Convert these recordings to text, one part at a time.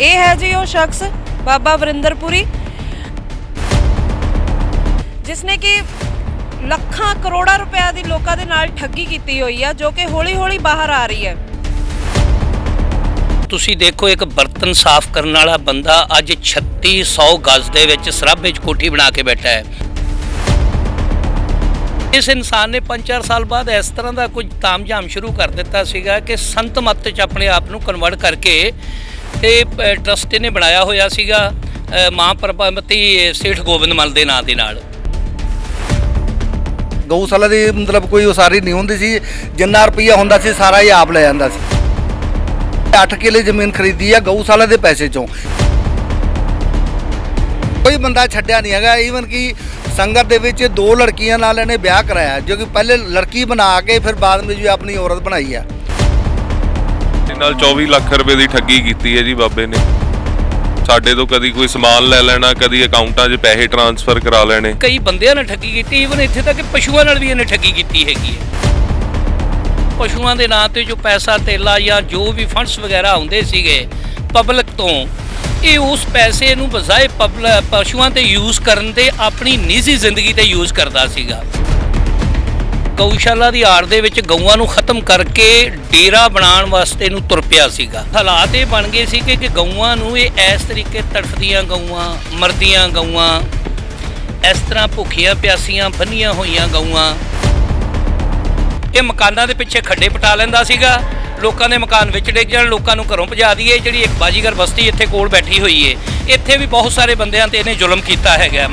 ਇਹ ਹੈ ਜੀ ਉਹ ਸ਼ਖਸ ਬਾਬਾ ਵਰਿੰਦਰਪੁਰੀ ਜਿਸਨੇ ਕਿ ਲੱਖਾਂ ਕਰੋੜਾਂ ਰੁਪਏ ਦੀ ਲੋਕਾਂ ਦੇ ਨਾਲ ਠੱਗੀ ਕੀਤੀ ਹੋਈ ਆ, ਜੋ ਕਿ ਹੌਲੀ-ਹੌਲੀ ਬਾਹਰ ਆ ਰਹੀ ਹੈ। ਤੁਸੀਂ ਦੇਖੋ ਇੱਕ ਬਰਤਨ ਸਾਫ਼ ਕਰਨ ਵਾਲਾ ਬੰਦਾ ਅੱਜ 3600 ਗਜ਼ ਦੇ ਵਿੱਚ ਸਰਾਬੇ 'ਚ ਕੋਠੀ ਬਣਾ ਕੇ ਬੈਠਾ ਹੈ। ਇਸ ਇਨਸਾਨ ਨੇ 5-4 ਸਾਲ ਬਾਅਦ ਇਸ ਤਰ੍ਹਾਂ ਦਾ ਕੁਝ ਤਾਮਝਾਮ ਸ਼ੁਰੂ ਕਰ ਦਿੱਤਾ ਸੀਗਾ ਕਿ ਸੰਤ ਮੱਤ 'ਚ ਆਪਣੇ ਆਪ ਨੂੰ ਕਨਵਰਟ ਕਰਕੇ ਤੇ ਟਰਸਟ ਨੇ ਬਣਾਇਆ ਹੋਇਆ ਸੀਗਾ ਮਾਂ ਪਰਮਤੀ ਸੇਠ ਗੋਬਿੰਦ ਮੱਲ ਦੇ ਨਾਂ ਦੇ ਨਾਲ। ਗਊਸ਼ਾਲਾ ਦੀ ਮਤਲਬ ਕੋਈ ਉਸਾਰੀ ਨਹੀਂ ਹੁੰਦੀ ਸੀ, ਜਿੰਨਾ ਰੁਪਈਆ ਹੁੰਦਾ ਸੀ ਸਾਰਾ ਹੀ ਆਪ ਲੈ ਜਾਂਦਾ ਸੀ। 8 ਕਿੱਲੇ ਜ਼ਮੀਨ ਖਰੀਦੀ ਆ ਗਊਸ਼ਾਲਾ ਦੇ ਪੈਸੇ ਚੋਂ। ਕੋਈ ਬੰਦਾ ਛੱਡਿਆ ਨਹੀਂ ਹੈਗਾ। ਈਵਨ ਕਿ ਸੰਗਤ ਦੇ ਵਿੱਚ 2 ਲੜਕੀਆਂ ਨਾਲ ਇਹਨੇ ਵਿਆਹ ਕਰਾਇਆ, ਜੋ ਕਿ ਪਹਿਲੇ ਲੜਕੀ ਬਣਾ ਕੇ ਫਿਰ ਬਾਅਦ ਵਿੱਚ ਆਪਣੀ ਔਰਤ ਬਣਾਈ ਆ। ਨਾਲ 24 ਲੱਖ ਰੁਪਏ ਦੀ ਠੱਗੀ ਕੀਤੀ ਹੈ ਜੀ ਬਾਬੇ ਨੇ। ਸਾਡੇ ਤੋਂ ਕਦੀ ਕੋਈ ਸਮਾਨ ਲੈ ਲੈਣਾ, ਕਦੀ ਅਕਾਊਂਟਾਂ 'ਚ ਪੈਸੇ ਟ੍ਰਾਂਸਫਰ ਕਰਾ ਲੈਣੇ। ਕਈ ਬੰਦਿਆਂ ਨੇ ਠੱਗੀ ਕੀਤੀ, ਈਵਨ ਇੱਥੇ ਤੱਕ ਕਿ ਪਸ਼ੂਆਂ ਨਾਲ ਵੀ ਇਹਨੇ ਠੱਗੀ ਕੀਤੀ ਹੈਗੀ ਹੈ। ਪਸ਼ੂਆਂ ਦੇ ਨਾਂ ਤੇ ਜੋ ਪੈਸਾ ਤੇਲਾ ਜਾਂ ਜੋ ਵੀ ਫੰਡਸ ਵਗੈਰਾ ਆਉਂਦੇ ਸੀਗੇ ਪਬਲਿਕ ਤੋਂ, ਇਹ ਉਸ ਪੈਸੇ ਨੂੰ ਬਜਾਏ ਪਸ਼ੂਆਂ ਤੇ ਯੂਜ਼ ਕਰਨ ਤੇ ਆਪਣੀ ਨਿੱਜੀ ਜ਼ਿੰਦਗੀ ਤੇ ਯੂਜ਼ ਕਰਦਾ ਸੀਗਾ। ਗਊਸ਼ਾਲਾ ਦੀ ਆੜ ਦੇ ਵਿੱਚ ਗਊਆਂ ਨੂੰ ਖਤਮ ਕਰਕੇ ਡੇਰਾ ਬਣਾਉਣ ਵਾਸਤੇ ਨੂੰ ਤੁਰ ਪਿਆ ਸੀਗਾ। ਹਾਲਾਤ ਇਹ ਬਣ ਗਏ ਸੀ ਕਿ ਗਊਆਂ ਨੂੰ ਇਹ ਇਸ ਤਰੀਕੇ ਤੜਫਦੀਆਂ ਗਊਆਂ, ਮਰਦੀਆਂ ਗਊਆਂ, ਇਸ ਤਰ੍ਹਾਂ ਭੁੱਖੀਆਂ ਪਿਆਸੀਆਂ ਬੰਨੀਆਂ ਹੋਈਆਂ ਗਊਆਂ। ਇਹ ਮਕਾਨਾਂ ਦੇ ਪਿੱਛੇ ਖੱਡੇ ਪਟਾ ਲੈਂਦਾ ਸੀਗਾ, ਲੋਕਾਂ ਦੇ ਮਕਾਨ ਵਿੱਚ ਡਿੱਗ ਜਾਣ, ਲੋਕਾਂ ਨੂੰ ਘਰੋਂ ਭਜਾ ਦਈਏ। ਜਿਹੜੀ ਇੱਕ ਬਾਜੀਗਰ ਬਸਤੀ ਇੱਥੇ ਕੋਲ ਬੈਠੀ ਹੋਈ ਏ, ਇੱਥੇ ਵੀ ਬਹੁਤ ਸਾਰੇ ਬੰਦਿਆਂ ਤੇ ਇਹਨੇ ਜ਼ੁਲਮ ਕੀਤਾ ਹੈਗਾ।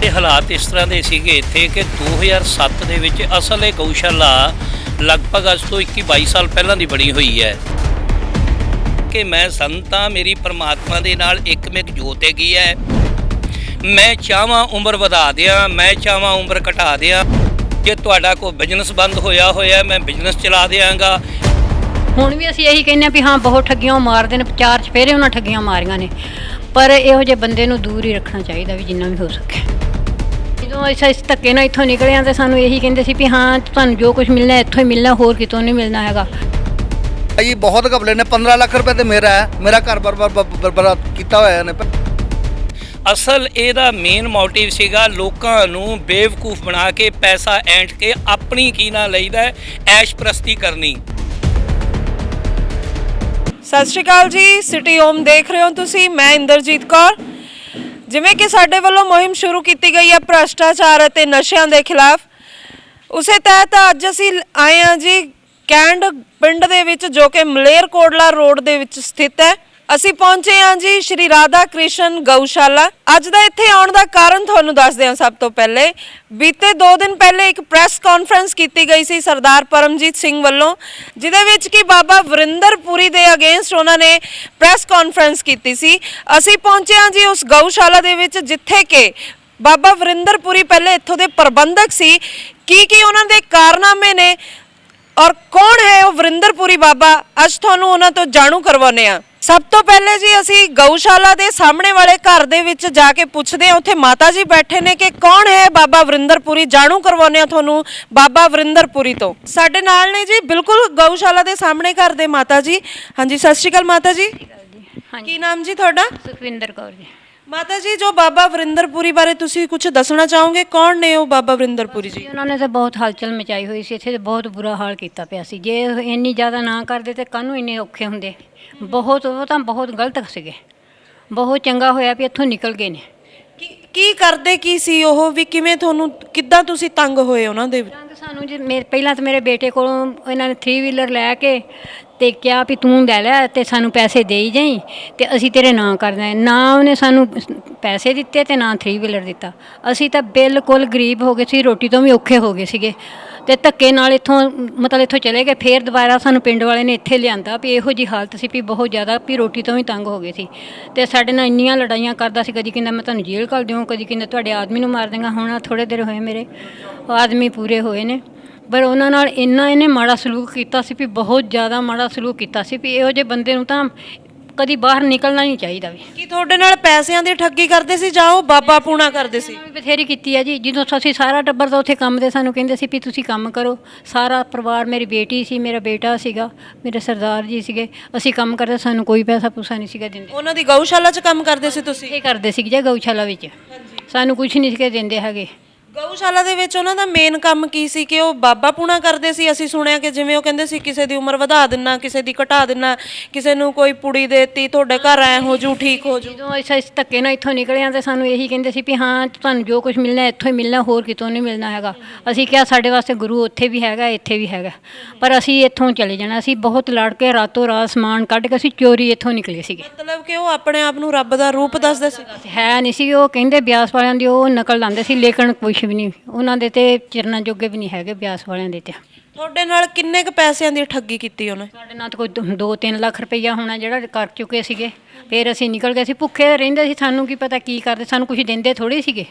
ਤੇ ਹਾਲਾਤ ਇਸ ਤਰ੍ਹਾਂ ਦੇ ਸੀਗੇ ਇੱਥੇ ਕਿ 2007 ਦੇ ਵਿੱਚ ਅਸਲ ਇਹ ਗਊਸ਼ਾਲਾ ਲਗਭਗ ਅੱਜ ਤੋਂ 21-22 ਸਾਲ ਪਹਿਲਾਂ ਦੀ ਬਣੀ ਹੋਈ ਹੈ। ਕਿ ਮੈਂ ਸੰਤਾਂ ਮੇਰੀ ਪਰਮਾਤਮਾ ਦੇ ਨਾਲ ਇੱਕਮਿਕ ਜੋਤ ਹੈਗੀ ਹੈ। ਮੈਂ ਚਾਹਾਂ ਉਮਰ ਵਧਾ ਦਿਆਂ, ਮੈਂ ਚਾਹਾਂ ਉਮਰ ਘਟਾ ਦਿਆਂ। ਜੇ ਤੁਹਾਡਾ ਕੋਈ ਬਿਜ਼ਨਸ ਬੰਦ ਹੋਇਆ ਮੈਂ ਬਿਜ਼ਨਸ ਚਲਾ ਦਿਆਂਗਾ। ਹੁਣ ਵੀ ਅਸੀਂ ਇਹੀ ਕਹਿੰਦੇ ਆ ਵੀ ਹਾਂ ਬਹੁਤ ਠੱਗੀਆਂ ਮਾਰਦੇ ਨੇ, 4 ਚਫੇਰੇ ਉਹਨਾਂ ਠੱਗੀਆਂ ਮਾਰੀਆਂ ਨੇ, ਪਰ ਇਹੋ ਜਿਹੇ ਬੰਦੇ ਨੂੰ ਦੂਰ ਹੀ ਰੱਖਣਾ ਚਾਹੀਦਾ ਵੀ ਜਿੰਨਾ ਵੀ ਹੋ ਸਕੇ। ਜਦੋਂ ਇਸ ਧੱਕੇ ਨਾਲ ਇੱਥੋਂ ਨਿਕਲੇ ਆ ਤਾਂ ਸਾਨੂੰ ਇਹੀ ਕਹਿੰਦੇ ਸੀ ਵੀ ਹਾਂ ਤੁਹਾਨੂੰ ਜੋ ਕੁਝ ਮਿਲਣਾ ਇੱਥੋਂ ਹੀ ਮਿਲਣਾ, ਹੋਰ ਕਿਤੋਂ ਨਹੀਂ ਮਿਲਣਾ ਹੈਗਾ। ਜੀ ਬਹੁਤ ਘਪਲੇ ਨੇ। 15 ਲੱਖ ਰੁਪਏ ਤੇ ਮੇਰਾ ਹੈ, ਮੇਰਾ ਘਰ ਬਰਬਾਦ ਕੀਤਾ ਹੋਇਆ ਨੇ। ਅਸਲ ਇਹਦਾ ਮੇਨ ਮੋਟਿਵ ਸੀਗਾ ਲੋਕਾਂ ਨੂੰ ਬੇਵਕੂਫ ਬਣਾ ਕੇ ਪੈਸਾ ਐਂਟ ਕੇ ਆਪਣੀ ਕੀ ਨਾ ਲਈਦਾ ਐਸ਼ ਪ੍ਰਸਤੀ ਕਰਨੀ। ਸਤਿ ਸ਼੍ਰੀ ਅਕਾਲ ਜੀ, ਸਿਟੀ ਹੋਮ ਦੇਖ ਰਹੇ ਹੋ ਤੁਸੀਂ। ਮੈਂ ਇੰਦਰਜੀਤ ਕੌਰ। ਜਿਵੇਂ ਕਿ ਸਾਡੇ ਵੱਲੋਂ ਮੁਹਿੰਮ ਸ਼ੁਰੂ ਕੀਤੀ ਗਈ ਹੈ ਭ੍ਰਸ਼ਟਾਚਾਰ ਅਤੇ ਨਸ਼ਿਆਂ ਦੇ ਖਿਲਾਫ, ਉਸੇ ਤਹਿਤ ਅੱਜ ਅਸੀਂ ਆਏ ਹਾਂ ਜੀ ਕੈਂਡ ਪਿੰਡ ਦੇ ਵਿੱਚ, ਜੋ ਕਿ ਮਲੇਰਕੋਟਲਾ ਰੋਡ ਦੇ ਵਿੱਚ ਸਥਿਤ ਹੈ। ਅਸੀਂ ਪਹੁੰਚੇ ਹਾਂ ਜੀ ਸ਼੍ਰੀ ਰਾਧਾ ਕ੍ਰਿਸ਼ਨ ਗਊਸ਼ਾਲਾ। ਅੱਜ ਦਾ ਇੱਥੇ ਆਉਣ ਦਾ ਕਾਰਨ ਤੁਹਾਨੂੰ ਦੱਸਦੇ ਹਾਂ। ਸਭ ਤੋਂ ਪਹਿਲੇ ਬੀਤੇ 2 ਦਿਨ ਪਹਿਲੇ ਇੱਕ ਪ੍ਰੈਸ ਕਾਨਫਰੰਸ ਕੀਤੀ ਗਈ ਸੀ ਸਰਦਾਰ ਪਰਮਜੀਤ ਸਿੰਘ ਵੱਲੋਂ, ਜਿਹਦੇ ਵਿੱਚ ਕਿ ਬਾਬਾ ਵਰਿੰਦਰਪੁਰੀ ਦੇ ਅਗੇਂਸਟ ਉਹਨਾਂ ਨੇ ਪ੍ਰੈਸ ਕਾਨਫਰੰਸ ਕੀਤੀ ਸੀ। ਅਸੀਂ ਪਹੁੰਚੇ ਹਾਂ ਜੀ ਉਸ ਗਊਸ਼ਾਲਾ ਦੇ ਵਿੱਚ, ਜਿੱਥੇ ਕਿ ਬਾਬਾ ਵਰਿੰਦਰਪੁਰੀ ਪਹਿਲੇ ਇੱਥੋਂ ਦੇ ਪ੍ਰਬੰਧਕ ਸੀ। ਕੀ ਉਹਨਾਂ ਦੇ ਕਾਰਨਾਮੇ ਨੇ ਔਰ ਕੌਣ ਹੈ ਉਹ ਵਰਿੰਦਰਪੁਰੀ ਬਾਬਾ, ਅੱਜ ਤੁਹਾਨੂੰ ਉਹਨਾਂ ਤੋਂ ਜਾਣੂ ਕਰਵਾਉਂਦੇ ਹਾਂ। ਸਭ ਤੋਂ ਪਹਿਲੇ ਜੀ ਅਸੀਂ ਗਊਸ਼ਾਲਾ ਦੇ ਸਾਹਮਣੇ ਵਾਲੇ ਘਰ ਦੇ ਵਿੱਚ ਜਾ ਕੇ ਪੁੱਛਦੇ ਹਾਂ, ਉੱਥੇ ਮਾਤਾ ਜੀ ਬੈਠੇ ਨੇ, ਕਿ ਕੌਣ ਹੈ ਬਾਬਾ ਵਰਿੰਦਰਪੁਰੀ। ਜਾਣੂ ਕਰਵਾਉਂਦੇ ਹਾਂ ਤੁਹਾਨੂੰ ਬਾਬਾ ਵਰਿੰਦਰਪੁਰੀ ਤੋਂ। ਸਾਡੇ ਨਾਲ ਨੇ ਜੀ ਬਿਲਕੁਲ ਗਊਸ਼ਾਲਾ ਦੇ ਸਾਹਮਣੇ ਘਰ ਦੇ ਮਾਤਾ ਜੀ। ਹਾਂਜੀ, ਸਤਿ ਸ਼੍ਰੀ ਅਕਾਲ ਮਾਤਾ ਜੀ। ਕੀ ਨਾਮ ਜੀ ਤੁਹਾਡਾ? ਸੁਖਵਿੰਦਰ ਕੌਰ ਜੀ। ਮਾਤਾ ਜੀ, ਜੋ ਬਾਬਾ ਵਰਿੰਦਰਪੁਰੀ ਬਾਰੇ ਤੁਸੀਂ ਕੁਝ ਦੱਸਣਾ ਚਾਹੋਗੇ? ਕੌਣ ਨੇ ਉਹ ਬਾਬਾ ਵਰਿੰਦਰਪੁਰੀ ਜੀ? ਉਹਨਾਂ ਨੇ ਤਾਂ ਬਹੁਤ ਹਲਚਲ ਮਚਾਈ ਹੋਈ ਸੀ ਇੱਥੇ, ਬਹੁਤ ਬੁਰਾ ਹਾਲ ਕੀਤਾ ਪਿਆ ਸੀ। ਜੇ ਇੰਨੀ ਜ਼ਿਆਦਾ ਨਾ ਕਰਦੇ ਤੇ ਕਾਹਨੂੰ ਇੰਨੇ ਔਖੇ ਹੁੰਦੇ। ਬਹੁਤ ਉਹ ਤਾਂ ਬਹੁਤ ਗਲਤ ਸੀਗੇ। ਬਹੁਤ ਚੰਗਾ ਹੋਇਆ ਵੀ ਇੱਥੋਂ ਨਿਕਲ ਗਏ ਨੇ। ਕੀ ਕਰਦੇ ਕੀ ਸੀ ਉਹ, ਵੀ ਕਿਵੇਂ ਤੁਹਾਨੂੰ, ਕਿੱਦਾਂ ਤੁਸੀਂ ਤੰਗ ਹੋਏ ਉਹਨਾਂ ਦੇ? ਸਾਨੂੰ ਜੀ ਪਹਿਲਾਂ ਤਾਂ ਮੇਰੇ ਬੇਟੇ ਕੋਲੋਂ ਇਹਨਾਂ ਨੇ 3 ਵੀਲਰ ਲੈ ਕੇ ਤੇ ਕਿਹਾ ਵੀ ਤੂੰ ਲੈ ਲੈ ਤੇ ਸਾਨੂੰ ਪੈਸੇ ਦੇਈ ਜਾਈ ਤੇ ਅਸੀਂ ਤੇਰੇ ਨਾਂ ਕਰ ਦਾਂਗੇ। ਨਾ ਉਹਨੇ ਸਾਨੂੰ ਪੈਸੇ ਦਿੱਤੇ ਤੇ ਨਾ 3 ਵੀਲਰ ਦਿੱਤਾ। ਅਸੀਂ ਤਾਂ ਬਿਲਕੁਲ ਗਰੀਬ ਹੋ ਗਏ ਸੀ, ਰੋਟੀ ਤੋਂ ਵੀ ਔਖੇ ਹੋ ਗਏ ਸੀਗੇ ਤੇ ਧੱਕੇ ਨਾਲ ਇੱਥੋਂ ਚਲੇ ਗਏ। ਫਿਰ ਦੁਬਾਰਾ ਸਾਨੂੰ ਪਿੰਡ ਵਾਲੇ ਨੇ ਇੱਥੇ ਲਿਆਂਦਾ ਵੀ ਇਹੋ ਜਿਹੀ ਹਾਲਤ ਸੀ ਵੀ ਬਹੁਤ ਜ਼ਿਆਦਾ ਵੀ ਰੋਟੀ ਤੋਂ ਵੀ ਤੰਗ ਹੋ ਗਏ ਸੀ। ਤੇ ਸਾਡੇ ਨਾਲ ਇੰਨੀਆਂ ਲੜਾਈਆਂ ਕਰਦਾ ਸੀ, ਕਦੀ ਕਹਿੰਦਾ ਮੈਂ ਤੁਹਾਨੂੰ ਜੇਲ੍ਹ ਘੱਲ ਦਿਓ, ਕਦੀ ਕਹਿੰਦਾ ਤੁਹਾਡੇ ਆਦਮੀ ਨੂੰ ਮਾਰ ਦੇਵਾਂਗਾ। ਹੁਣ ਥੋੜ੍ਹੇ ਦੇਰ ਹੋਏ ਮੇਰੇ ਆਦਮੀ ਪੂਰੇ ਹੋਏ ਨੇ, ਪਰ ਉਹਨਾਂ ਨਾਲ ਇੰਨਾ ਇਹਨੇ ਮਾੜਾ ਸਲੂਕ ਕੀਤਾ ਸੀ ਵੀ ਬਹੁਤ ਜ਼ਿਆਦਾ ਮਾੜਾ ਸਲੂਕ ਕੀਤਾ ਸੀ ਵੀ ਇਹੋ ਜਿਹੇ ਬੰਦੇ ਨੂੰ ਤਾਂ ਕਦੀ ਬਾਹਰ ਨਿਕਲਣਾ ਨਹੀਂ ਚਾਹੀਦਾ ਵੀ। ਕੀ ਤੁਹਾਡੇ ਨਾਲ ਪੈਸਿਆਂ ਦੀ ਠੱਗੀ ਕਰਦੇ ਸੀ ਜਾਂ ਉਹ ਬਾਬਾ ਪੂਣਾ ਕਰਦੇ ਸੀ? ਵੀ ਬਥੇਰੀ ਕੀਤੀ ਆ ਜੀ। ਜਦੋਂ ਅਸੀਂ ਸਾਰਾ ਟੱਬਰ ਦਾ ਉੱਥੇ ਕੰਮ ਦੇ ਸਾਨੂੰ ਕਹਿੰਦੇ ਸੀ ਵੀ ਤੁਸੀਂ ਕੰਮ ਕਰੋ, ਸਾਰਾ ਪਰਿਵਾਰ, ਮੇਰੀ ਬੇਟੀ ਸੀ, ਮੇਰਾ ਬੇਟਾ ਸੀਗਾ, ਮੇਰੇ ਸਰਦਾਰ ਜੀ ਸੀਗੇ, ਅਸੀਂ ਕੰਮ ਕਰਦੇ, ਸਾਨੂੰ ਕੋਈ ਪੈਸਾ ਪੂਸਾ ਨਹੀਂ ਸੀਗਾ ਦਿੰਦੇ। ਉਹਨਾਂ ਦੀ ਗਊਸ਼ਾਲਾ 'ਚ ਕੰਮ ਕਰਦੇ ਸੀ ਤੁਸੀਂ? ਇਹ ਕਰਦੇ ਸੀ ਜੇ ਗਊਸ਼ਾਲਾ ਵਿੱਚ, ਸਾਨੂੰ ਕੁਝ ਨਹੀਂ ਸੀਗੇ ਦਿੰਦੇ ਹੈਗੇ। ਗਊਸ਼ਾਲਾ ਦੇ ਵਿੱਚ ਉਹਨਾਂ ਦਾ ਮੇਨ ਕੰਮ ਕੀ ਸੀ ਕਿ ਉਹ ਬਾਬਾ ਪੂਣਾ ਕਰਦੇ ਸੀ? ਅਸੀਂ ਸੁਣਿਆ ਕਿ ਜਿਵੇਂ ਉਹ ਕਹਿੰਦੇ ਸੀ ਕਿਸੇ ਦੀ ਉਮਰ ਵਧਾ ਦਿੰਨਾ, ਕਿਸੇ ਦੀ ਘਟਾ ਦਿੰਨਾ, ਕਿਸੇ ਨੂੰ ਕੋਈ ਪੁੜੀ ਦੇਤੀ, ਤੁਹਾਡੇ ਘਰ ਐ ਹੋ ਜੂ, ਠੀਕ ਹੋ ਜੂ। ਜਦੋਂ ਇਸ ਧੱਕੇ ਨਾਲ ਇੱਥੋਂ ਨਿਕਲੇ ਹਾਂ ਤੇ ਸਾਨੂੰ ਇਹੀ ਕਹਿੰਦੇ ਸੀ ਵੀ ਹਾਂ ਤੁਹਾਨੂੰ ਜੋ ਕੁਝ ਮਿਲਣਾ ਇੱਥੋਂ ਹੀ ਮਿਲਣਾ, ਹੋਰ ਕਿਤੋਂ ਨਹੀਂ ਮਿਲਣਾ ਹੈਗਾ। ਅਸੀਂ ਕਿਹਾ ਸਾਡੇ ਵਾਸਤੇ ਗੁਰੂ ਉੱਥੇ ਵੀ ਹੈਗਾ, ਇੱਥੇ ਵੀ ਹੈਗਾ, ਪਰ ਅਸੀਂ ਇੱਥੋਂ ਚਲੇ ਜਾਣਾ। ਅਸੀਂ ਬਹੁਤ ਲੜ ਕੇ ਰਾਤੋਂ ਰਾਤ ਸਮਾਨ ਕੱਢ ਕੇ ਅਸੀਂ ਚੋਰੀ ਇੱਥੋਂ ਨਿਕਲੇ ਸੀਗੇ। ਮਤਲਬ ਕਿ ਉਹ ਆਪਣੇ ਆਪ ਨੂੰ ਰੱਬ ਦਾ ਰੂਪ ਦੱਸਦੇ ਸੀ? ਹੈ ਨਹੀਂ ਸੀ, ਉਹ ਕਹਿੰਦੇ ਬਿਆਸ ਵਾਲਿਆਂ ਦੀ ਉਹ ਨਕਲ ਲਾਉਂਦੇ ਸੀ, ਲੇਕਿਨ ਕੁਛ ਵੀ ਨਹੀਂ ਉਹਨਾਂ ਦੇ ਤੇ ਚਰਨਾਂ ਜੋਗੇ ਵੀ ਨਹੀਂ ਹੈਗੇ ਬਿਆਸ ਵਾਲਿਆਂ ਦੇ ਤੇ। ਤੁਹਾਡੇ ਨਾਲ ਕਿੰਨੇ ਕੁ ਪੈਸਿਆਂ ਦੀ ਠੱਗੀ ਕੀਤੀ ਉਹਨੇ? ਸਾਡੇ ਨਾਲ ਤਾਂ ਕੋਈ 2-3 ਲੱਖ ਰੁਪਈਆ ਹੋਣਾ ਜਿਹੜਾ ਕਰ ਚੁੱਕੇ ਸੀਗੇ। ਫਿਰ ਅਸੀਂ ਨਿਕਲ ਗਏ ਸੀ, ਭੁੱਖੇ ਰਹਿੰਦੇ ਸੀ, ਸਾਨੂੰ ਕੀ ਪਤਾ ਕੀ ਕਰਦੇ, ਸਾਨੂੰ ਕੁਝ ਦਿੰਦੇ ਥੋੜੀ ਸੀਗੇ।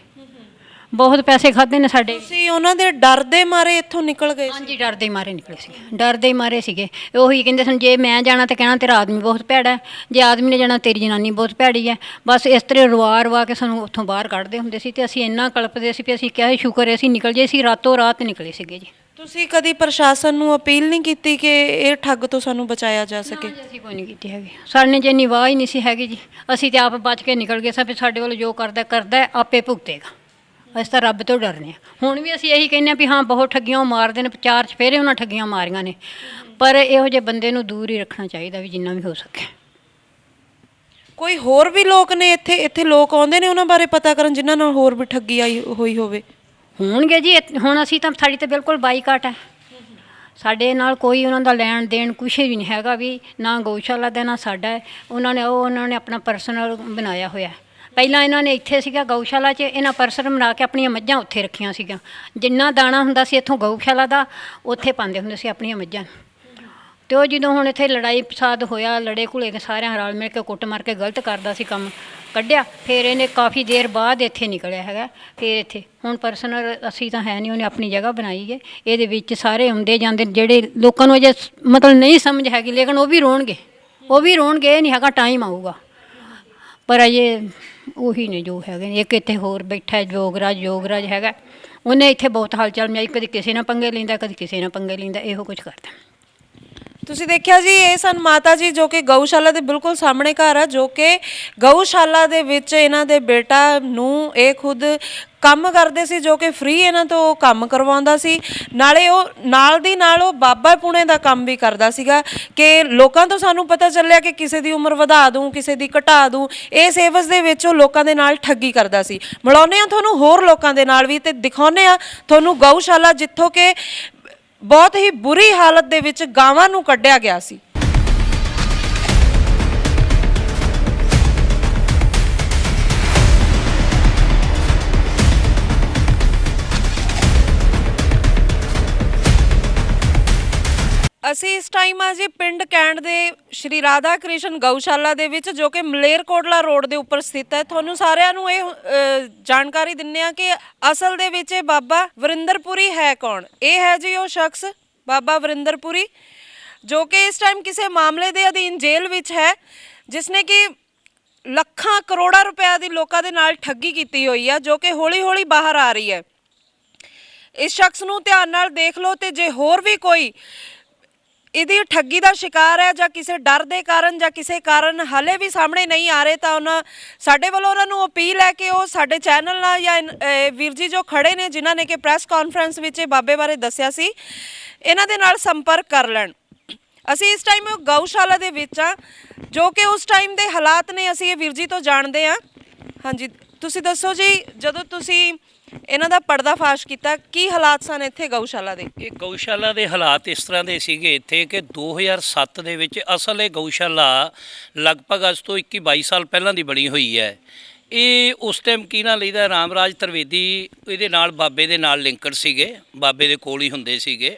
ਬਹੁਤ ਪੈਸੇ ਖਾਦੇ ਨੇ ਸਾਡੇ। ਤੁਸੀਂ ਉਹਨਾਂ ਦੇ ਡਰ ਦੇ ਮਾਰੇ ਇੱਥੋਂ ਨਿਕਲ ਗਏ ਸੀ? ਹਾਂਜੀ, ਡਰਦੇ ਹੀ ਮਾਰੇ ਨਿਕਲੇ ਸੀਗੇ, ਡਰਦੇ ਹੀ ਮਾਰੇ ਸੀਗੇ। ਉਹੀ ਕਹਿੰਦੇ ਸਨ ਜੇ ਮੈਂ ਜਾਣਾ ਤਾਂ ਕਹਿਣਾ ਤੇਰਾ ਆਦਮੀ ਬਹੁਤ ਭੈੜਾ ਹੈ, ਜੇ ਆਦਮੀ ਨੇ ਜਾਣਾ ਤੇਰੀ ਜਨਾਨੀ ਬਹੁਤ ਭੈੜੀ ਹੈ। ਬਸ ਇਸ ਤਰ੍ਹਾਂ ਰਵਾ ਕੇ ਸਾਨੂੰ ਉੱਥੋਂ ਬਾਹਰ ਕੱਢਦੇ ਹੁੰਦੇ ਸੀ ਤੇ ਅਸੀਂ ਇੰਨਾ ਕਲਪਦੇ ਸੀ ਵੀ ਅਸੀਂ ਕਿਹਾ ਸ਼ੁਕਰ ਹੈ ਅਸੀਂ ਨਿਕਲ ਜੇ। ਅਸੀਂ ਰਾਤੋਂ ਰਾਤ ਨਿਕਲੇ ਸੀਗੇ ਜੀ। ਤੁਸੀਂ ਕਦੀ ਪ੍ਰਸ਼ਾਸਨ ਨੂੰ ਅਪੀਲ ਨਹੀਂ ਕੀਤੀ ਕਿ ਇਹ ਠੱਗ ਤੋਂ ਸਾਨੂੰ ਬਚਾਇਆ ਜਾ ਸਕੇ? ਅਸੀਂ ਕੋਈ ਨਹੀਂ ਕੀਤੀ ਹੈਗੀ, ਸਾਡੇ 'ਚ ਇੰਨੀ ਵਾਹ ਹੀ ਨਹੀਂ ਸੀ ਹੈਗੀ ਜੀ। ਅਸੀਂ ਤਾਂ ਆਪ ਬਚ ਕੇ ਨਿਕਲ ਗਏ ਸਾਂ ਵੀ ਸਾਡੇ ਵੱਲ ਜੋ ਕਰਦਾ ਆਪੇ ਭੁਗਤੇਗਾ। ਅਸੀਂ ਤਾਂ ਰੱਬ ਤੋਂ ਡਰਨੇ ਹਾਂ। ਹੁਣ ਵੀ ਅਸੀਂ ਇਹੀ ਕਹਿੰਦੇ ਹਾਂ ਵੀ ਹਾਂ ਬਹੁਤ ਠੱਗੀਆਂ ਉਹ ਮਾਰਦੇ ਨੇ, 4 ਚਫੇਰੇ ਉਹਨਾਂ ਠੱਗੀਆਂ ਮਾਰੀਆਂ ਨੇ, ਪਰ ਇਹੋ ਜਿਹੇ ਬੰਦੇ ਨੂੰ ਦੂਰ ਹੀ ਰੱਖਣਾ ਚਾਹੀਦਾ ਵੀ ਜਿੰਨਾ ਵੀ ਹੋ ਸਕੇ। ਕੋਈ ਹੋਰ ਵੀ ਲੋਕ ਨੇ ਇੱਥੇ ਲੋਕ ਆਉਂਦੇ ਨੇ ਉਹਨਾਂ ਬਾਰੇ ਪਤਾ ਕਰਨ ਜਿਨ੍ਹਾਂ ਨਾਲ ਹੋਰ ਵੀ ਠੱਗੀ ਆਈ ਹੋਈ ਹੋਵੇ? ਹੋਣਗੇ ਜੀ। ਹੁਣ ਅਸੀਂ ਤਾਂ ਸਾਡੀ ਤਾਂ ਬਿਲਕੁਲ ਬਾਈਕਾਟ ਹੈ, ਸਾਡੇ ਨਾਲ ਕੋਈ ਉਹਨਾਂ ਦਾ ਲੈਣ ਦੇਣ ਕੁਛ ਵੀ ਨਹੀਂ ਹੈਗਾ ਵੀ, ਨਾ ਗਊਸ਼ਾਲਾ ਦਾ ਨਾ ਸਾਡਾ ਹੈ। ਉਹਨਾਂ ਨੇ ਆਪਣਾ ਪਰਸਨਲ ਬਣਾਇਆ ਹੋਇਆ। ਪਹਿਲਾਂ ਇਹਨਾਂ ਨੇ ਇੱਥੇ ਸੀਗਾ ਗਊਸ਼ਾਲਾ 'ਚ, ਇਹਨਾਂ ਪਰਸਨਲ ਬਣਾ ਕੇ ਆਪਣੀਆਂ ਮੱਝਾਂ ਉੱਥੇ ਰੱਖੀਆਂ ਸੀਗੀਆਂ। ਜਿੰਨਾ ਦਾਣਾ ਹੁੰਦਾ ਸੀ ਇੱਥੋਂ ਗਊਸ਼ਾਲਾ ਦਾ ਉੱਥੇ ਪਾਉਂਦੇ ਹੁੰਦੇ ਸੀ ਆਪਣੀਆਂ ਮੱਝਾਂ। ਅਤੇ ਉਹ ਜਦੋਂ ਹੁਣ ਇੱਥੇ ਲੜਾਈ ਫਸਾਦ ਹੋਇਆ, ਲੜੇ ਘੁਲੇ ਕੇ ਸਾਰਿਆਂ ਰਲ ਮਿਲ ਕੇ ਕੁੱਟ ਮਾਰ ਕੇ ਗਲਤ ਕਰਦਾ ਸੀ ਕੰਮ, ਕੱਢਿਆ। ਫਿਰ ਇਹਨੇ ਕਾਫੀ ਦੇਰ ਬਾਅਦ ਇੱਥੇ ਨਿਕਲਿਆ ਹੈਗਾ। ਫਿਰ ਇੱਥੇ ਹੁਣ ਪਰਸਨਲ ਅਸੀਂ ਤਾਂ ਹੈ ਨਹੀਂ, ਉਹਨੇ ਆਪਣੀ ਜਗ੍ਹਾ ਬਣਾਈ ਹੈ। ਇਹਦੇ ਵਿੱਚ ਸਾਰੇ ਆਉਂਦੇ ਜਾਂਦੇ ਜਿਹੜੇ ਲੋਕਾਂ ਨੂੰ ਅਜੇ ਮਤਲਬ ਨਹੀਂ ਸਮਝ ਹੈਗੀ, ਲੇਕਿਨ ਉਹ ਵੀ ਰੋਣਗੇ, ਇਹ ਨਹੀਂ ਹੈਗਾ ਟਾਈਮ ਆਊਗਾ। ਪਰ ਅਜੇ ਉਹੀ ਨੇ ਜੋ ਹੈਗੇ ਨੇ। ਇੱਕ ਇੱਥੇ ਹੋਰ ਬੈਠਾ ਯੋਗਰਾਜ ਹੈਗਾ, ਉਹਨੇ ਇੱਥੇ ਬਹੁਤ ਹਲਚਲ ਮਚਾਈ, ਕਦੀ ਕਿਸੇ ਨਾਲ ਪੰਗੇ ਲੈਂਦਾ, ਕਦੀ ਕਿਸੇ ਨਾਲ ਪੰਗੇ ਲੈਂਦਾ, ਇਹੋ ਕੁਝ ਕਰਦਾ। ਤੁਸੀਂ ਦੇਖਿਆ ਜੀ, ਇਹ ਸਨ ਮਾਤਾ ਜੀ ਜੋ ਕਿ ਗਊਸ਼ਾਲਾ ਦੇ ਬਿਲਕੁਲ ਸਾਹਮਣੇ ਘਰ ਆ, ਜੋ ਕਿ ਗਊਸ਼ਾਲਾ ਦੇ ਵਿੱਚ ਇਹਨਾਂ ਦੇ ਬੇਟਾ ਨੂੰ ਇਹ ਖੁਦ ਕੰਮ ਕਰਦੇ ਸੀ, ਜੋ ਕਿ ਫ੍ਰੀ ਇਹਨਾਂ ਤੋਂ ਕੰਮ ਕਰਵਾਉਂਦਾ ਸੀ। ਨਾਲੇ ਉਹ ਨਾਲ ਦੀ ਨਾਲ ਉਹ ਬਾਬਾ ਪੂਣੇ ਦਾ ਕੰਮ ਵੀ ਕਰਦਾ ਸੀਗਾ ਕਿ ਲੋਕਾਂ ਤੋਂ ਸਾਨੂੰ ਪਤਾ ਚੱਲਿਆ ਕਿ ਕਿਸੇ ਦੀ ਉਮਰ ਵਧਾ ਦੂੰ, ਕਿਸੇ ਦੀ ਘਟਾ ਦੂੰ, ਇਸ ਐਵਜ਼ ਦੇ ਵਿੱਚ ਉਹ ਲੋਕਾਂ ਦੇ ਨਾਲ ਠੱਗੀ ਕਰਦਾ ਸੀ। ਮਿਲਾਉਂਦੇ ਹਾਂ ਤੁਹਾਨੂੰ ਹੋਰ ਲੋਕਾਂ ਦੇ ਨਾਲ ਵੀ ਤੇ ਦਿਖਾਉਂਦੇ ਹਾਂ ਤੁਹਾਨੂੰ ਗਊਸ਼ਾਲਾ ਜਿੱਥੋਂ ਕਿ ਬਹੁਤ ਹੀ ਬੁਰੀ ਹਾਲਤ ਦੇ ਵਿੱਚ ਗਾਵਾਂ ਨੂੰ ਕੱਢਿਆ ਗਿਆ ਸੀ। ਅਸੀਂ ਇਸ ਟਾਈਮ ਆ ਜੀ ਪਿੰਡ ਕੈਂਟ ਦੇ ਸ਼੍ਰੀ ਰਾਧਾ ਕ੍ਰਿਸ਼ਨ ਗਊਸ਼ਾਲਾ ਦੇ ਵਿੱਚ, ਜੋ ਕਿ ਮਲੇਰਕੋਟਲਾ ਰੋਡ ਦੇ ਉੱਪਰ ਸਥਿਤ ਹੈ। ਤੁਹਾਨੂੰ ਸਾਰਿਆਂ ਨੂੰ ਇਹ ਜਾਣਕਾਰੀ ਦਿੰਦੇ ਆ ਕਿ ਅਸਲ ਦੇ ਵਿੱਚ ਇਹ ਬਾਬਾ ਵਰਿੰਦਰਪੁਰੀ ਹੈ ਕੌਣ। ਇਹ ਹੈ ਜੀ ਉਹ ਸ਼ਖਸ ਬਾਬਾ ਵਰਿੰਦਰਪੁਰੀ, ਜੋ ਕਿ ਇਸ ਟਾਈਮ ਕਿਸੇ ਮਾਮਲੇ ਦੇ ਅਧੀਨ ਜੇਲ੍ਹ ਵਿੱਚ ਹੈ, ਜਿਸ ਨੇ ਕਿ ਲੱਖਾਂ ਕਰੋੜਾਂ ਰੁਪਏ ਦੀ ਲੋਕਾਂ ਦੇ ਨਾਲ ਠੱਗੀ ਕੀਤੀ ਹੋਈ ਆ, ਜੋ ਕਿ ਹੌਲੀ ਹੌਲੀ ਬਾਹਰ ਆ ਰਹੀ ਹੈ। ਇਸ ਸ਼ਖਸ ਨੂੰ ਧਿਆਨ ਨਾਲ ਦੇਖ ਲਓ ਤੇ ਜੇ ਹੋਰ ਵੀ ਕੋਈ ਇਹਦੀ ਠੱਗੀ ਦਾ ਸ਼ਿਕਾਰ ਹੈ ਜਾਂ ਕਿਸੇ ਡਰ ਦੇ ਕਾਰਨ ਜਾਂ ਕਿਸੇ ਕਾਰਨ ਹਾਲੇ ਵੀ ਸਾਹਮਣੇ ਨਹੀਂ ਆ ਰਹੇ, ਤਾਂ ਸਾਡੇ ਵੱਲੋਂ ਉਹਨਾਂ ਨੂੰ ਅਪੀਲ ਹੈ ਕਿ ਉਹ ਸਾਡੇ ਚੈਨਲ ਨਾਲ ਜਾਂ ਵੀਰ ਜੀ ਜੋ ਖੜੇ ਨੇ ਜਿਨ੍ਹਾਂ ਨੇ ਕਿ ਪ੍ਰੈਸ ਕਾਨਫਰੰਸ ਵਿੱਚ ਇਹ ਬਾਬੇ ਬਾਰੇ ਦੱਸਿਆ ਸੀ, ਇਹਨਾਂ ਦੇ ਨਾਲ ਸੰਪਰਕ ਕਰ ਲੈਣ। ਅਸੀਂ ਇਸ ਟਾਈਮ ਗਊਸ਼ਾਲਾ ਦੇ ਵਿੱਚ ਆ, ਜੋ ਕਿ ਉਸ ਟਾਈਮ ਦੇ ਹਾਲਾਤ ਨੇ ਅਸੀਂ ਇਹ ਵੀਰ ਜੀ ਤੋਂ ਜਾਣਦੇ ਹਾਂ। ਹਾਂਜੀ, ਤੁਸੀਂ ਦੱਸੋ ਜੀ, ਜਦੋਂ ਤੁਸੀਂ ਇਹਨਾਂ ਦਾ ਪਰਦਾਫਾਸ਼ ਕੀਤਾ, ਕੀ ਹਾਲਾਤ ਸਨ ਇੱਥੇ ਗਊਸ਼ਾਲਾ ਦੇ? ਇਹ ਗਊਸ਼ਾਲਾ ਦੇ ਹਾਲਾਤ ਇਸ ਤਰ੍ਹਾਂ ਦੇ ਸੀਗੇ ਇੱਥੇ ਕਿ 2007 ਦੇ ਵਿੱਚ ਅਸਲ ਇਹ ਗਊਸ਼ਾਲਾ ਲਗਭਗ ਅੱਜ ਤੋਂ 21-22 ਸਾਲ ਪਹਿਲਾਂ ਦੀ ਬਣੀ ਹੋਈ ਹੈ। ਇਹ ਉਸ ਟਾਈਮ ਕੀ ਨਾਂ ਲਈਦਾ, ਰਾਮਰਾਜ ਤ੍ਰਿਵੇਦੀ ਇਹਦੇ ਨਾਲ ਬਾਬੇ ਦੇ ਨਾਲ ਲਿੰਕਡ ਸੀਗੇ, ਬਾਬੇ ਦੇ ਕੋਲ ਹੀ ਹੁੰਦੇ ਸੀਗੇ।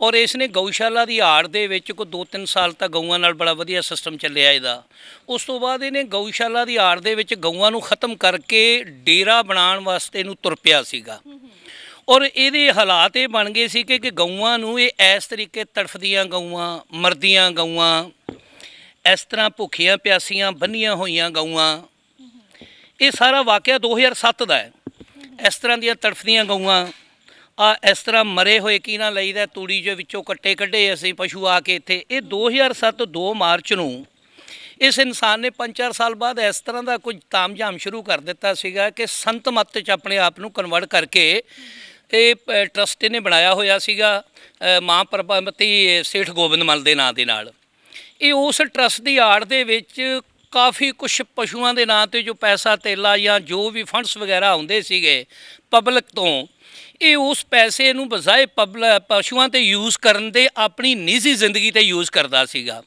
ਔਰ ਇਸ ਨੇ ਗਊਸ਼ਾਲਾ ਦੀ ਆੜ ਦੇ ਵਿੱਚ ਕੋਈ 2-3 ਸਾਲ ਤੱਕ ਗਊਆਂ ਨਾਲ ਬੜਾ ਵਧੀਆ ਸਿਸਟਮ ਚੱਲਿਆ ਇਹਦਾ। ਉਸ ਤੋਂ ਬਾਅਦ ਇਹਨੇ ਗਊਸ਼ਾਲਾ ਦੀ ਆੜ ਦੇ ਵਿੱਚ ਗਊਆਂ ਨੂੰ ਖ਼ਤਮ ਕਰਕੇ ਡੇਰਾ ਬਣਾਉਣ ਵਾਸਤੇ ਇਹਨੂੰ ਤੁਰ ਪਿਆ ਸੀਗਾ। ਔਰ ਇਹਦੇ ਹਾਲਾਤ ਇਹ ਬਣ ਗਏ ਸੀ ਕਿ ਗਊਆਂ ਨੂੰ ਇਹ ਇਸ ਤਰੀਕੇ ਤੜਫਦੀਆਂ ਗਊਆਂ, ਮਰਦੀਆਂ ਗਊਆਂ, ਇਸ ਤਰ੍ਹਾਂ ਭੁੱਖੀਆਂ ਪਿਆਸੀਆਂ ਬੰਨੀਆਂ ਹੋਈਆਂ ਗਊਆਂ, ਇਹ ਸਾਰਾ ਵਾਕਿਆ 2007 ਦਾ ਹੈ। ਇਸ ਤਰ੍ਹਾਂ ਦੀਆਂ ਤੜਫਦੀਆਂ ਗਊਆਂ ਆ, ਇਸ ਤਰ੍ਹਾਂ ਮਰੇ ਹੋਏ ਕੀ ਨਾ ਲਈਦਾ ਤੂੜੀ ਦੇ ਵਿੱਚੋਂ ਕੱਟੇ ਕੱਢੇ ਅਸੀਂ ਪਸ਼ੂ ਆ ਕੇ ਇੱਥੇ। ਇਹ 2007 2 ਮਾਰਚ ਨੂੰ ਇਸ ਇਨਸਾਨ ਨੇ 5-4 ਸਾਲ ਬਾਅਦ ਇਸ ਤਰ੍ਹਾਂ ਦਾ ਕੁਝ ਤਾਮਝਾਮ ਸ਼ੁਰੂ ਕਰ ਦਿੱਤਾ ਸੀਗਾ ਕਿ ਸੰਤ ਮੱਤ 'ਚ ਆਪਣੇ ਆਪ ਨੂੰ ਕਨਵਰਟ ਕਰਕੇ ਇਹ ਟਰਸਟ ਇਹਨੇ ਬਣਾਇਆ ਹੋਇਆ ਸੀਗਾ ਮਾਂ ਪ੍ਰਭਾਵਤੀ ਸੇਠ ਗੋਬਿੰਦ ਮੱਲ ਦੇ ਨਾਂ ਦੇ ਨਾਲ। ਇਹ ਉਸ ਟਰਸਟ ਦੀ ਆੜ ਦੇ ਵਿੱਚ ਕਾਫੀ ਕੁਛ ਪਸ਼ੂਆਂ ਦੇ ਨਾਂ 'ਤੇ ਜੋ ਪੈਸਾ ਧੇਲਾ ਜਾਂ ਜੋ ਵੀ ਫੰਡਸ ਵਗੈਰਾ ਆਉਂਦੇ ਸੀਗੇ ਪਬਲਿਕ ਤੋਂ, ਇਹ ਉਸ ਪੈਸੇ ਨੂੰ ਬਜਾਏ ਪਸ਼ੂਆਂ 'ਤੇ ਯੂਜ਼ ਕਰਨ ਦੇ ਆਪਣੀ ਨਿੱਜੀ ਜ਼ਿੰਦਗੀ 'ਤੇ ਯੂਜ਼ ਕਰਦਾ ਸੀਗਾ।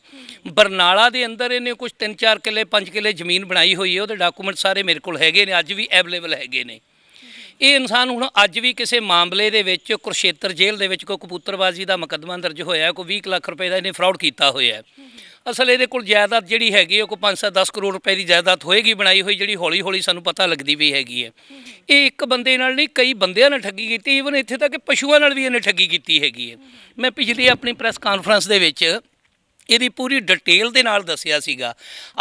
ਬਰਨਾਲਾ ਦੇ ਅੰਦਰ ਇਹਨੇ ਕੁਝ 3-4 ਕਿੱਲੇ 5 ਕਿੱਲੇ ਜ਼ਮੀਨ ਬਣਾਈ ਹੋਈ ਹੈ, ਉਹਦੇ ਡਾਕੂਮੈਂਟ ਸਾਰੇ ਮੇਰੇ ਕੋਲ ਹੈਗੇ ਨੇ, ਅੱਜ ਵੀ ਅਵੇਲੇਬਲ ਹੈਗੇ ਨੇ। ਇਹ ਇਨਸਾਨ ਹੁਣ ਅੱਜ ਵੀ ਕਿਸੇ ਮਾਮਲੇ ਦੇ ਵਿੱਚ ਕੁਰਸ਼ੇਤਰ ਜੇਲ੍ਹ ਦੇ ਵਿੱਚ ਕੋਈ ਕਬੂਤਰਬਾਜ਼ੀ ਦਾ ਮੁਕੱਦਮਾ ਦਰਜ ਹੋਇਆ, ਕੋਈ 20 ਲੱਖ ਰੁਪਏ ਦਾ ਇਹਨੇ ਫਰਾਡ ਕੀਤਾ ਹੋਇਆ। ਅਸਲ ਇਹਦੇ ਕੋਲ ਜਾਇਦਾਦ ਜਿਹੜੀ ਹੈਗੀ ਉਹ ਕੋਈ 5-10 ਕਰੋੜ ਰੁਪਏ ਦੀ ਜਾਇਦਾਦ ਹੋਏਗੀ ਬਣਾਈ ਹੋਈ, ਜਿਹੜੀ ਹੌਲੀ ਹੌਲੀ ਸਾਨੂੰ ਪਤਾ ਲੱਗਦੀ ਵੀ ਹੈਗੀ ਹੈ। ਇਹ ਇੱਕ ਬੰਦੇ ਨਾਲ ਨਹੀਂ, ਕਈ ਬੰਦਿਆਂ ਨਾਲ ਠੱਗੀ ਕੀਤੀ, ਈਵਨ ਇੱਥੇ ਤੱਕ ਕਿ ਪਸ਼ੂਆਂ ਨਾਲ ਵੀ ਇਹਨੇ ਠੱਗੀ ਕੀਤੀ ਹੈਗੀ ਹੈ। ਮੈਂ ਪਿਛਲੀ ਆਪਣੀ ਪ੍ਰੈਸ ਕਾਨਫਰੰਸ ਦੇ ਵਿੱਚ ਇਹਦੀ ਪੂਰੀ ਡਿਟੇਲ ਦੇ ਨਾਲ ਦੱਸਿਆ ਸੀਗਾ।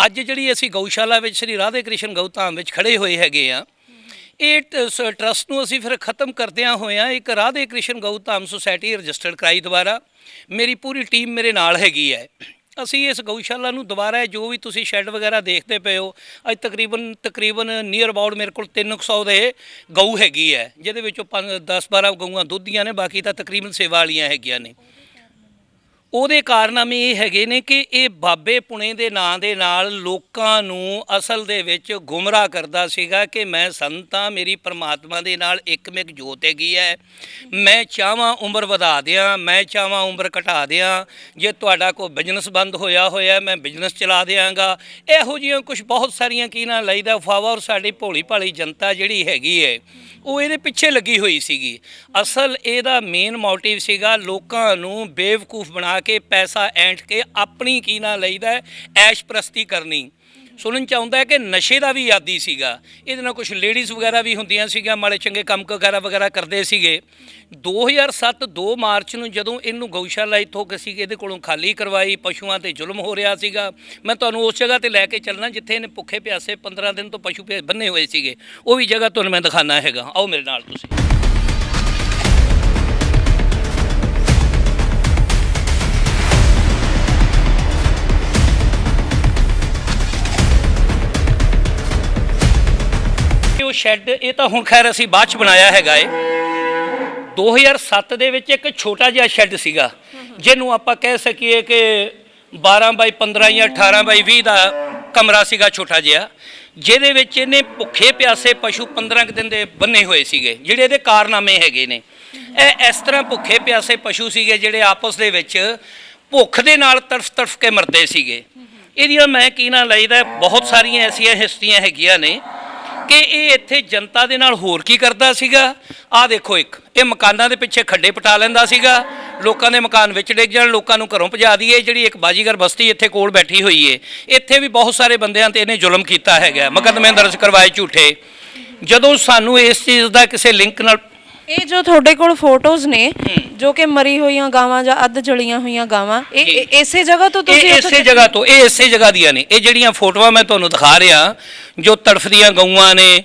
ਅੱਜ ਜਿਹੜੀ ਅਸੀਂ ਗਊਸ਼ਾਲਾ ਵਿੱਚ ਸ਼੍ਰੀ ਰਾਧੇ ਕ੍ਰਿਸ਼ਨ ਗਊਧਾਮ ਵਿੱਚ ਖੜੇ ਹੋਏ ਹੈਗੇ ਆ, ਇਹ ਟਰਸਟ ਨੂੰ ਅਸੀਂ ਫਿਰ ਖ਼ਤਮ ਕਰਦਿਆਂ ਹੋਇਆਂ ਇੱਕ ਰਾਧੇ ਕ੍ਰਿਸ਼ਨ ਗਊਧਾਮ ਸੁਸਾਇਟੀ ਰਜਿਸਟਰਡ ਕਰਾਈ ਦੁਬਾਰਾ। ਮੇਰੀ ਪੂਰੀ ਟੀਮ ਮੇਰੇ ਨਾਲ ਹੈਗੀ ਹੈ। ਅਸੀਂ ਇਸ ਗਊਸ਼ਾਲਾ ਨੂੰ ਦੁਬਾਰਾ ਜੋ ਵੀ ਤੁਸੀਂ ਸ਼ੈੱਡ ਵਗੈਰਾ ਦੇਖਦੇ ਪਏ ਹੋ, ਅੱਜ ਤਕਰੀਬਨ ਨੀਅਰ ਅਬਾਊਟ ਮੇਰੇ ਕੋਲ 300 ਦੇ ਗਊ ਹੈਗੀ ਹੈ, ਜਿਹਦੇ ਵਿੱਚੋਂ 10-12 ਗਊਆਂ ਦੁੱਧ ਦੀਆਂ ਨੇ, ਬਾਕੀ ਤਾਂ ਤਕਰੀਬਨ ਸੇਵਾ ਵਾਲੀਆਂ ਹੈਗੀਆਂ ਨੇ। ਉਹਦੇ ਕਾਰਨਾਮੇ ਇਹ ਹੈਗੇ ਨੇ ਕਿ ਇਹ ਬਾਬੇ ਪੁਣੇ ਦੇ ਨਾਂ ਦੇ ਨਾਲ ਲੋਕਾਂ ਨੂੰ ਅਸਲ ਦੇ ਵਿੱਚ ਗੁੰਮਰਾਹ ਕਰਦਾ ਸੀਗਾ ਕਿ ਮੈਂ ਸੰਤ ਹਾਂ, ਮੇਰੀ ਪਰਮਾਤਮਾ ਦੇ ਨਾਲ ਇੱਕਮਿਕ ਜੋਤ ਹੈਗੀ ਹੈ, ਮੈਂ ਚਾਹਵਾਂ ਉਮਰ ਵਧਾ ਦਿਆਂ, ਮੈਂ ਚਾਹਵਾਂ ਉਮਰ ਘਟਾ ਦਿਆਂ, ਜੇ ਤੁਹਾਡਾ ਕੋਈ ਬਿਜ਼ਨਸ ਬੰਦ ਹੋਇਆ ਮੈਂ ਬਿਜ਼ਨਸ ਚਲਾ ਦਿਆਂਗਾ। ਇਹੋ ਜਿਹੀਆਂ ਕੁਝ ਬਹੁਤ ਸਾਰੀਆਂ ਕੀ ਨਾ ਲਈਦਾ ਫਾਵਾ। ਔਰ ਸਾਡੀ ਭੋਲੀ ਭਾਲੀ ਜਨਤਾ ਜਿਹੜੀ ਹੈਗੀ ਹੈ ਉਹ ਇਹਦੇ ਪਿੱਛੇ ਲੱਗੀ ਹੋਈ ਸੀਗੀ। ਅਸਲ ਇਹਦਾ ਮੇਨ ਮੋਟਿਵ ਸੀਗਾ ਲੋਕਾਂ ਨੂੰ ਬੇਵਕੂਫ ਬਣਾ ਕੇ ਪੈਸਾ ਐਂਠ ਕੇ ਆਪਣੀ ਕੀ ਨਾ ਲਈਦਾ ਐਸ਼ ਪ੍ਰਸਤੀ ਕਰਨੀ। ਸੁਣਨ ਚ ਆਉਂਦਾ ਹੈ ਕਿ ਨਸ਼ੇ ਦਾ ਵੀ ਆਦੀ ਸੀਗਾ। ਇਹਦੇ ਨਾਲ ਕੁਝ ਲੇਡੀਜ਼ ਵਗੈਰਾ ਵੀ ਹੁੰਦੀਆਂ ਸੀਗੀਆਂ, ਮਾੜੇ ਚੰਗੇ ਕੰਮ ਵਗੈਰਾ ਕਰਦੇ ਸੀਗੇ। 2007 2 ਮਾਰਚ ਨੂੰ ਜਦੋਂ ਇਹਨੂੰ ਗਊਸ਼ਾਲਾ ਇੱਥੋਂ ਅਸੀਂ ਇਹਦੇ ਕੋਲੋਂ ਖਾਲੀ ਕਰਵਾਈ, ਪਸ਼ੂਆਂ ਤੇ ਜ਼ੁਲਮ ਹੋ ਰਿਹਾ ਸੀਗਾ। ਮੈਂ ਤੁਹਾਨੂੰ ਉਸ ਜਗ੍ਹਾ ਤੇ ਲੈ ਕੇ ਚੱਲਣਾ ਜਿੱਥੇ ਇਹਨੇ ਭੁੱਖੇ ਪਿਆਸੇ 15 ਦਿਨ ਤੋਂ ਪਸ਼ੂ ਬੰਨੇ ਹੋਏ ਸੀਗੇ, ਉਹ ਵੀ ਜਗ੍ਹਾ ਤੁਹਾਨੂੰ ਮੈਂ ਦਿਖਾਉਣਾ ਹੈਗਾ। ਆਓ ਮੇਰੇ ਨਾਲ ਤੁਸੀਂ। ਉਹ ਸ਼ੈੱਡ ਇਹ ਤਾਂ ਹੁਣ ਖੈਰ ਅਸੀਂ ਬਾਅਦ ਚ ਬਣਾਇਆ ਹੈਗਾ ਏ। 2007 ਦੇ ਵਿੱਚ ਇੱਕ ਛੋਟਾ ਜਿਹਾ ਸ਼ੈੱਡ ਸੀਗਾ, ਜਿਹਨੂੰ ਆਪਾਂ ਕਹਿ ਸਕੀਏ ਕਿ 12 ਬਾਈ 15 ਜਾਂ 18 ਬਾਈ 20 ਦਾ ਕਮਰਾ ਸੀਗਾ ਛੋਟਾ ਜਿਹਾ, ਜਿਹਦੇ ਵਿੱਚ ਇਹਨੇ ਭੁੱਖੇ ਪਿਆਸੇ ਪਸ਼ੂ 15 ਦਿਨ ਦੇ ਬੰਨੇ ਹੋਏ ਸੀਗੇ, ਜਿਹੜੇ ਇਹਦੇ ਕਾਰਨਾਮੇ ਹੈਗੇ ਨੇ। ਇਹ ਇਸ ਤਰ੍ਹਾਂ ਭੁੱਖੇ ਪਿਆਸੇ ਪਸ਼ੂ ਸੀਗੇ ਜਿਹੜੇ ਆਪਸ ਦੇ ਵਿੱਚ ਭੁੱਖ ਦੇ ਨਾਲ ਤੜਫ ਕੇ ਮਰਦੇ ਸੀਗੇ। ਇਹਦੀਆਂ ਮੈਂ ਕੀ ਨਾ ਲਈਦਾ ਬਹੁਤ ਸਾਰੀਆਂ ਐਸੀਆਂ ਹਿਸਟਰੀਆਂ ਹੈਗੀਆਂ ਨੇ ਕਿ ਇਹ ਇੱਥੇ ਜਨਤਾ ਦੇ ਨਾਲ ਹੋਰ ਕੀ ਕਰਦਾ ਸੀਗਾ। ਆਹ ਦੇਖੋ, ਇੱਕ ਇਹ ਮਕਾਨਾਂ ਦੇ ਪਿੱਛੇ ਖੱਡੇ ਪਟਾ ਲੈਂਦਾ ਸੀਗਾ, ਲੋਕਾਂ ਦੇ ਮਕਾਨ ਵਿੱਚ ਡਿੱਗ ਜਾਣ, ਲੋਕਾਂ ਨੂੰ ਘਰੋਂ ਭਜਾ ਦਈਏ। ਜਿਹੜੀ ਇੱਕ ਬਾਜੀਗਰ ਬਸਤੀ ਇੱਥੇ ਕੋਲ ਬੈਠੀ ਹੋਈ ਏ, ਇੱਥੇ ਵੀ ਬਹੁਤ ਸਾਰੇ ਬੰਦਿਆਂ ਤੇ ਇਹਨੇ ਜ਼ੁਲਮ ਕੀਤਾ ਹੈਗਾ, ਮੁਕੱਦਮੇ ਦਰਜ ਕਰਵਾਏ ਝੂਠੇ। ਜਦੋਂ ਸਾਨੂੰ ਇਸ ਚੀਜ਼ ਦਾ ਕਿਸੇ ਲਿੰਕ ਨਾਲ, ਇਹ ਜੋ ਤੁਹਾਡੇ ਕੋਲ ਫੋਟੋਜ਼ ਨੇ ਜੋ ਕਿ ਮਰੀ ਹੋਈਆਂ ਗਾਵਾਂ ਜਾਂ ਅੱਧ ਜਲੀਆਂ ਹੋਈਆਂ ਗਾਵਾਂ, ਇਹ ਇਸੇ ਜਗ੍ਹਾ ਤੋਂ ਤੁਸੀਂ ਇਹ ਇਸੇ ਜਗ੍ਹਾ ਦੀਆਂ ਨੇ। ਇਹ ਜਿਹੜੀਆਂ ਫੋਟੋਆਂ ਮੈਂ ਤੁਹਾਨੂੰ ਦਿਖਾ ਰਿਹਾ, ਜੋ ਤੜਫਦੀਆਂ ਗਊਆਂ ਨੇ,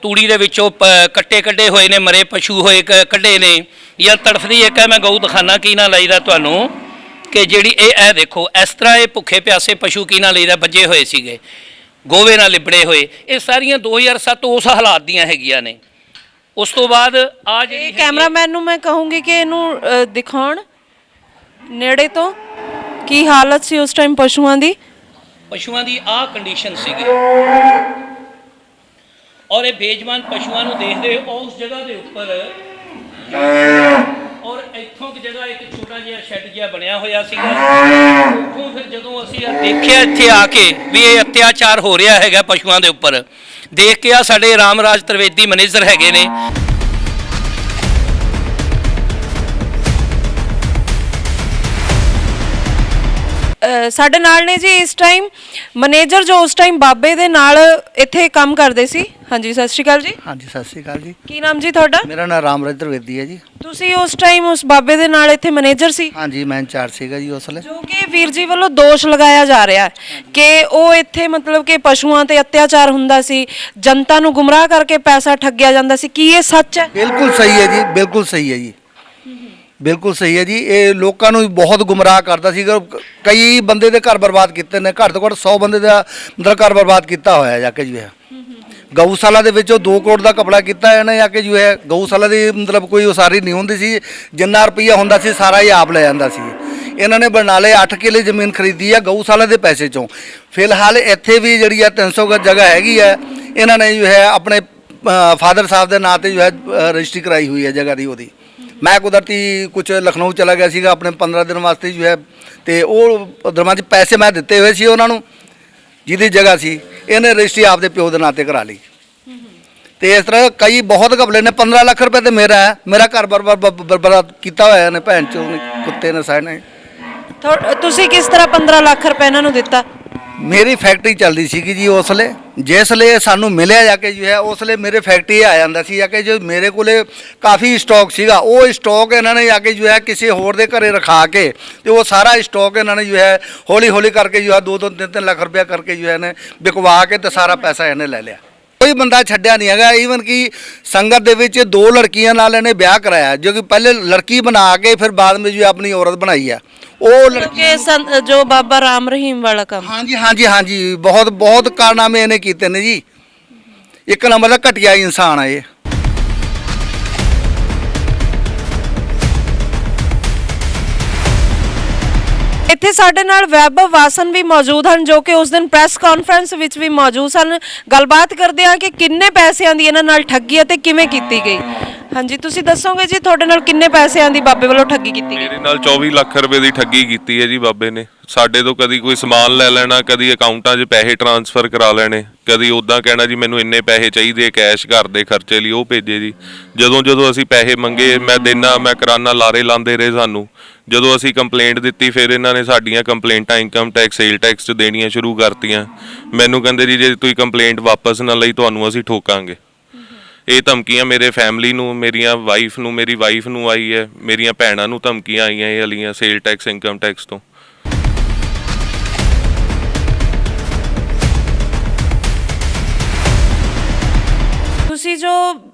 ਤੂੜੀ ਦੇ ਵਿੱਚੋਂ ਕੱਟੇ ਕੱਢੇ ਹੋਏ ਨੇ, ਮਰੇ ਪਸ਼ੂ ਹੋਏ ਕੱਢੇ ਨੇ, ਜਾਂ ਤੜਫਦੀ ਇੱਕ ਹੈ ਮੈਂ ਗਊ ਦਿਖਾਣਾ ਕੀ ਨਾ ਲਈਦਾ ਤੁਹਾਨੂੰ ਕਿ ਜਿਹੜੀ ਇਹ ਦੇਖੋ ਇਸ ਤਰ੍ਹਾਂ ਇਹ ਭੁੱਖੇ ਪਿਆਸੇ ਪਸ਼ੂ ਕੀ ਨਾ ਲਈਦਾ ਵੱਜੇ ਹੋਏ ਸੀਗੇ, ਗੋਵੇ ਨਾਲ ਲਿਬੜੇ ਹੋਏ। ਇਹ ਸਾਰੀਆਂ 2007 ਉਸ ਹਾਲਾਤ ਦੀਆਂ ਹੈਗੀਆਂ ਨੇ। ਉਸ ਤੋਂ ਬਾਅਦ ਆ ਜਿਹੜੀ ਕੈਮਰਾਮੈਨ ਨੂੰ ਮੈਂ ਕਹੂੰਗੀ ਕਿ ਇਹਨੂੰ ਦਿਖਾਉਣ ਨੇੜੇ ਤੋਂ ਕੀ ਹਾਲਤ ਸੀ ਉਸ ਟਾਈਮ ਪਸ਼ੂਆਂ ਦੀ ਆਹ ਕੰਡੀਸ਼ਨ ਸੀਗੀ। ਔਰ ਇਹ ਬੇਜਮਾਨ ਪਸ਼ੂਆਂ ਨੂੰ ਦੇਖਦੇ ਉਸ ਜਗ੍ਹਾ ਦੇ ਉੱਪਰ, ਔਰ ਇੱਥੋਂ ਕਿ ਜਗ੍ਹਾ ਇੱਕ ਛੋਟਾ ਜਿਹਾ ਸ਼ੈੱਡ ਜਿਹਾ ਬਣਿਆ ਹੋਇਆ ਸੀਗਾ। ਉੱਥੋਂ ਫਿਰ ਜਦੋਂ ਅਸੀਂ ਦੇਖਿਆ ਇੱਥੇ ਆ ਕੇ ਵੀ ਇਹ ਅਤਿਆਚਾਰ ਹੋ ਰਿਹਾ ਹੈਗਾ ਪਸ਼ੂਆਂ ਦੇ ਉੱਪਰ, ਦੇਖ ਕੇ ਆ ਸਾਡੇ ਰਾਮਰਾਜ ਤ੍ਰਿਵੇਦੀ ਮੈਨੇਜਰ ਹੈਗੇ ਨੇ, ਸਾਡੇ ਨਾਲ ਨੇ ਜੀ ਇਸ ਟਾਈਮ ਮੈਨੇਜਰ ਜੋ ਉਸ ਟਾਈਮ ਬਾਬੇ ਦੇ ਨਾਲ ਇੱਥੇ ਕੰਮ ਕਰਦੇ ਸੀ। ਹਾਂਜੀ ਸਤਿ ਸ਼੍ਰੀ ਅਕਾਲ ਜੀ। ਹਾਂਜੀ ਸਤਿ ਸ਼੍ਰੀ ਅਕਾਲ ਜੀ। ਕੀ ਨਾਮ ਜੀ ਤੁਹਾਡਾ? ਮੇਰਾ ਨਾਮ ਰਾਮਰਾਜ ਤ੍ਰਿਵੇਦੀ ਹੈ ਜੀ। ਤੁਸੀਂ ਉਸ ਟਾਈਮ ਉਸ ਬਾਬੇ ਦੇ ਨਾਲ ਇੱਥੇ ਮੈਨੇਜਰ ਸੀ, ਹਾਂਜੀ ਮੈਂ ਇੰਚਾਰਜ ਸੀਗਾ ਜੀ ਉਸ ਵੇਲੇ। ਜੋ ਕਿ ਵੀਰ ਜੀ ਵੱਲੋਂ ਦੋਸ਼ ਲਗਾਇਆ ਜਾ ਰਿਹਾ ਹੈ ਕਿ ਉਹ ਇੱਥੇ ਮਤਲਬ ਕਿ ਪਸ਼ੂਆਂ ਤੇ ਅਤਿਆਚਾਰ ਹੁੰਦਾ ਸੀ, ਜਨਤਾ ਨੂੰ ਗੁੰਮਰਾਹ ਕਰਕੇ ਪੈਸਾ ਠੱਗਿਆ ਜਾਂਦਾ ਸੀ। ਕੀ ਇਹ ਸੱਚ ਹੈ? ਬਿਲਕੁਲ ਸਹੀ ਹੈ ਜੀ, ਬਿਲਕੁਲ ਸਹੀ ਹੈ ਜੀ, ਬਿਲਕੁਲ ਸਹੀ ਹੈ ਜੀ। ਇਹ ਲੋਕਾਂ ਨੂੰ ਬਹੁਤ ਗੁੰਮਰਾਹ ਕਰਦਾ ਸੀਗਾ। ਕਈ ਬੰਦੇ ਦੇ ਘਰ ਬਰਬਾਦ ਕੀਤੇ ਨੇ, ਘੱਟ ਤੋਂ ਘੱਟ 100 ਬੰਦੇ ਦਾ ਮਤਲਬ ਘਰ ਬਰਬਾਦ ਕੀਤਾ ਹੋਇਆ ਜਾ ਕੇ ਜੀ। ਹੈ ਗਊਸ਼ਾਲਾ ਦੇ ਵਿੱਚ ਉਹ 2 ਕਰੋੜ ਦਾ ਕਪੜਾ ਕੀਤਾ ਇਹਨੇ ਜਾ ਕੇ ਜੋ ਹੈ। ਗਊਸ਼ਾਲਾ ਦੀ ਮਤਲਬ ਕੋਈ ਉਸਾਰੀ ਨਹੀਂ ਹੁੰਦੀ ਸੀ, ਜਿੰਨਾ ਰੁਪਈਆ ਹੁੰਦਾ ਸੀ ਸਾਰਾ ਹੀ ਆਪ ਲੈ ਜਾਂਦਾ ਸੀ। ਇਹਨਾਂ ਨੇ ਬਰਨਾਲੇ 8 ਕਿੱਲੇ ਜ਼ਮੀਨ ਖਰੀਦੀ ਆ ਗਊਸ਼ਾਲਾ ਦੇ ਪੈਸੇ ਚੋਂ। ਫਿਲਹਾਲ ਇੱਥੇ ਵੀ ਜਿਹੜੀ ਆ 300 ਗਜ ਜਗ੍ਹਾ ਹੈਗੀ ਹੈ, ਇਹਨਾਂ ਨੇ ਜੋ ਹੈ ਆਪਣੇ ਫਾਦਰ ਸਾਹਿਬ ਦੇ ਨਾਂ ਤੇ ਜੋ ਹੈ ਰਜਿਸਟਰੀ ਕਰਾਈ ਹੋਈ ਹੈ ਜਗ੍ਹਾ ਦੀ ਉਹਦੀ। ਮੈਂ ਕੁਦਰਤੀ ਕੁਝ ਲਖਨਊ ਚਲਾ ਗਿਆ ਸੀਗਾ ਆਪਣੇ 15 ਦਿਨ ਵਾਸਤੇ ਜੋ ਹੈ, ਤੇ ਉਹ ਦਰਮਾਂ 'ਚ ਪੈਸੇ ਮੈਂ ਦਿੱਤੇ ਹੋਏ ਸੀ ਉਹਨਾਂ ਨੂੰ, ਜਿਹਦੀ ਜਗ੍ਹਾ ਸੀ ਇਹਨੇ ਰਜਿਸਟਰੀ ਆਪਦੇ ਪਿਓ ਦੇ ਨਾਂ ਤੇ ਕਰਾ ਲਈ। ਤੇ ਇਸ ਤਰ੍ਹਾਂ ਕਈ ਬਹੁਤ ਘਪਲੇ ਨੇ। 15 ਲੱਖ ਰੁਪਏ ਤੇ ਮੇਰਾ ਹੈ, ਮੇਰਾ ਘਰ ਬਰਬਾਦ ਕੀਤਾ ਹੋਇਆ ਨੇ ਭੈਣ ਚੋਂ ਕੁੱਤੇ ਨੇ ਸਾਇ ਨੇ। ਤੁਸੀਂ ਕਿਸ ਤਰ੍ਹਾਂ 15 ਲੱਖ ਰੁਪਏ ਇਹਨਾਂ ਨੂੰ ਦਿੱਤਾ? ਮੇਰੀ ਫੈਕਟਰੀ ਚੱਲਦੀ ਸੀਗੀ ਜੀ ਉਸ ਵੇਲੇ। ਜਿਸ ਵੇਲੇ ਸਾਨੂੰ ਮਿਲਿਆ ਜਾ ਕੇ ਜੋ ਹੈ ਉਸ ਵੇਲੇ ਮੇਰੇ ਫੈਕਟਰੀ ਆ ਜਾਂਦਾ ਸੀ ਜਾ ਕੇ। ਜੋ ਮੇਰੇ ਕੋਲੇ ਕਾਫੀ ਸਟਾਕ ਸੀਗਾ, ਉਹ ਸਟਾਕ ਇਹਨਾਂ ਨੇ ਜਾ ਕੇ ਜੋ ਹੈ ਕਿਸੇ ਹੋਰ ਦੇ ਘਰੇ ਰਖਾ ਕੇ, ਤੇ ਉਹ ਸਾਰਾ ਸਟਾਕ ਇਹਨਾਂ ਨੇ ਜੋ ਹੈ ਹੌਲੀ ਹੌਲੀ ਕਰਕੇ ਜੋ ਹੈ 2-2 3-3 ਲੱਖ ਰੁਪਇਆ ਕਰਕੇ ਜੋ ਹੈ ਇਹਨੇ ਵਿਕਵਾ ਕੇ ਤੇ ਸਾਰਾ ਪੈਸਾ ਇਹਨੇ ਲੈ ਲਿਆ। ਕੋਈ ਬੰਦਾ ਛੱਡਿਆ ਨਹੀਂ ਹੈਗਾ। ਈਵਨ ਕਿ ਸੰਗਤ ਦੇ ਵਿੱਚ 2 ਲੜਕੀਆਂ ਨਾਲ ਇਹਨੇ ਵਿਆਹ ਕਰਾਇਆ, ਜੋ ਕਿ ਪਹਿਲੇ ਲੜਕੀ ਬਣਾ ਕੇ ਫਿਰ ਬਾਅਦ ਵਿੱਚ ਜੋ ਆਪਣੀ ਔਰਤ ਬਣਾਈ ਆ। ਉਹ ਲੜਕੀ ਜੋ ਬਾਬਾ ਰਾਮ ਰਹੀਮ ਵਾਲਾ ਕੰਮ। ਹਾਂਜੀ ਹਾਂਜੀ ਹਾਂਜੀ, ਬਹੁਤ ਬਹੁਤ ਕਾਰਨਾਮੇ ਇਹਨੇ ਕੀਤੇ ਨੇ ਜੀ। ਇੱਕ ਨੰਬਰ ਦਾ ਘਟੀਆ ਇਨਸਾਨ ਆ ਇਹ। ਇੱਥੇ ਸਾਡੇ ਨਾਲ ਵੈਭਵ ਵਾਸਨ ਵੀ ਮੌਜੂਦ ਹਨ, ਜੋ ਕਿ ਉਸ ਦਿਨ ਪ੍ਰੈਸ ਕਾਨਫਰੰਸ ਵਿੱਚ ਵੀ ਮੌਜੂਦ ਸਨ। ਗੱਲਬਾਤ ਕਰਦੇ ਹਾਂ ਕਿ ਕਿੰਨੇ ਪੈਸਿਆਂ ਦੀ ਇਹਨਾਂ ਨਾਲ ਠੱਗੀ ਅਤੇ ਕਿਵੇਂ ਕੀਤੀ ਗਈ। ਹਾਂਜੀ ਤੁਸੀਂ ਦੱਸੋਗੇ ਜੀ ਤੁਹਾਡੇ ਨਾਲ ਕਿੰਨੇ ਪੈਸਿਆਂ ਦੀ ਬਾਬੇ ਵੱਲੋਂ ਠੱਗੀ ਕੀਤੀ ਗਈ? ਮੇਰੇ ਨਾਲ 24 ਲੱਖ ਰੁਪਏ ਦੀ ਠੱਗੀ ਕੀਤੀ ਹੈ ਜੀ ਬਾਬੇ ਨੇ। ਸਾਡੇ ਤੋਂ ਕਦੀ ਕੋਈ ਸਮਾਨ ਲੈ ਲੈਣਾ, ਕਦੀ ਅਕਾਊਂਟਾਂ 'ਚ ਪੈਸੇ ਟ੍ਰਾਂਸਫਰ ਕਰਾ ਲੈਣੇ, ਕਦੀ ਉੱਦਾਂ ਕਹਿਣਾ ਜੀ ਮੈਨੂੰ ਇੰਨੇ ਪੈਸੇ ਚਾਹੀਦੇ ਕੈਸ਼ ਘਰ ਦੇ ਖਰਚੇ ਲਈ, ਉਹ ਭੇਜੇ ਜੀ। ਜਦੋਂ ਅਸੀਂ ਪੈਸੇ ਮੰਗੇ ਮੈਂ ਦੇਣਾ, ਮੈਂ ਕਰਾਨਾ, ਲਾਰੇ ਲਾਉਂਦੇ ਰਹੇ ਸਾਨੂੰ। ਜਦੋਂ ਅਸੀਂ ਕੰਪਲੇਂਟ ਦਿੱਤੀ ਫਿਰ ਇਹਨਾਂ ਨੇ ਸਾਡੀਆਂ ਕੰਪਲੇਂਟਾਂ ਇਨਕਮ ਟੈਕਸ, ਸੇਲ ਟੈਕਸ 'ਚ ਦੇਣੀਆਂ ਸ਼ੁਰੂ ਕਰਤੀਆਂ। ਮੈਨੂੰ ਕਹਿੰਦੇ ਜੀ ਜੇ ਤੁਸੀਂ ਕੰਪਲੇਂਟ ਵਾਪਸ ਨਾ ਲਈ ਤੁਹਾਨੂੰ ਅਸੀਂ ਠੋਕਾਂਗੇ। ਇਹ ਧਮਕੀਆਂ ਮੇਰੇ ਫੈਮਿਲੀ ਨੂੰ, ਮੇਰੀ ਵਾਈਫ ਨੂੰ ਆਈ ਹੈ, ਮੇਰੀਆਂ ਭੈਣਾਂ ਨੂੰ ਧਮਕੀਆਂ ਆਈਆਂ ਇਹ ਵਾਲੀਆਂ ਸੇਲ ਟੈਕਸ, ਇਨਕਮ ਟੈਕਸ ਤੋਂ। ਤੁਸੀਂ ਜੋ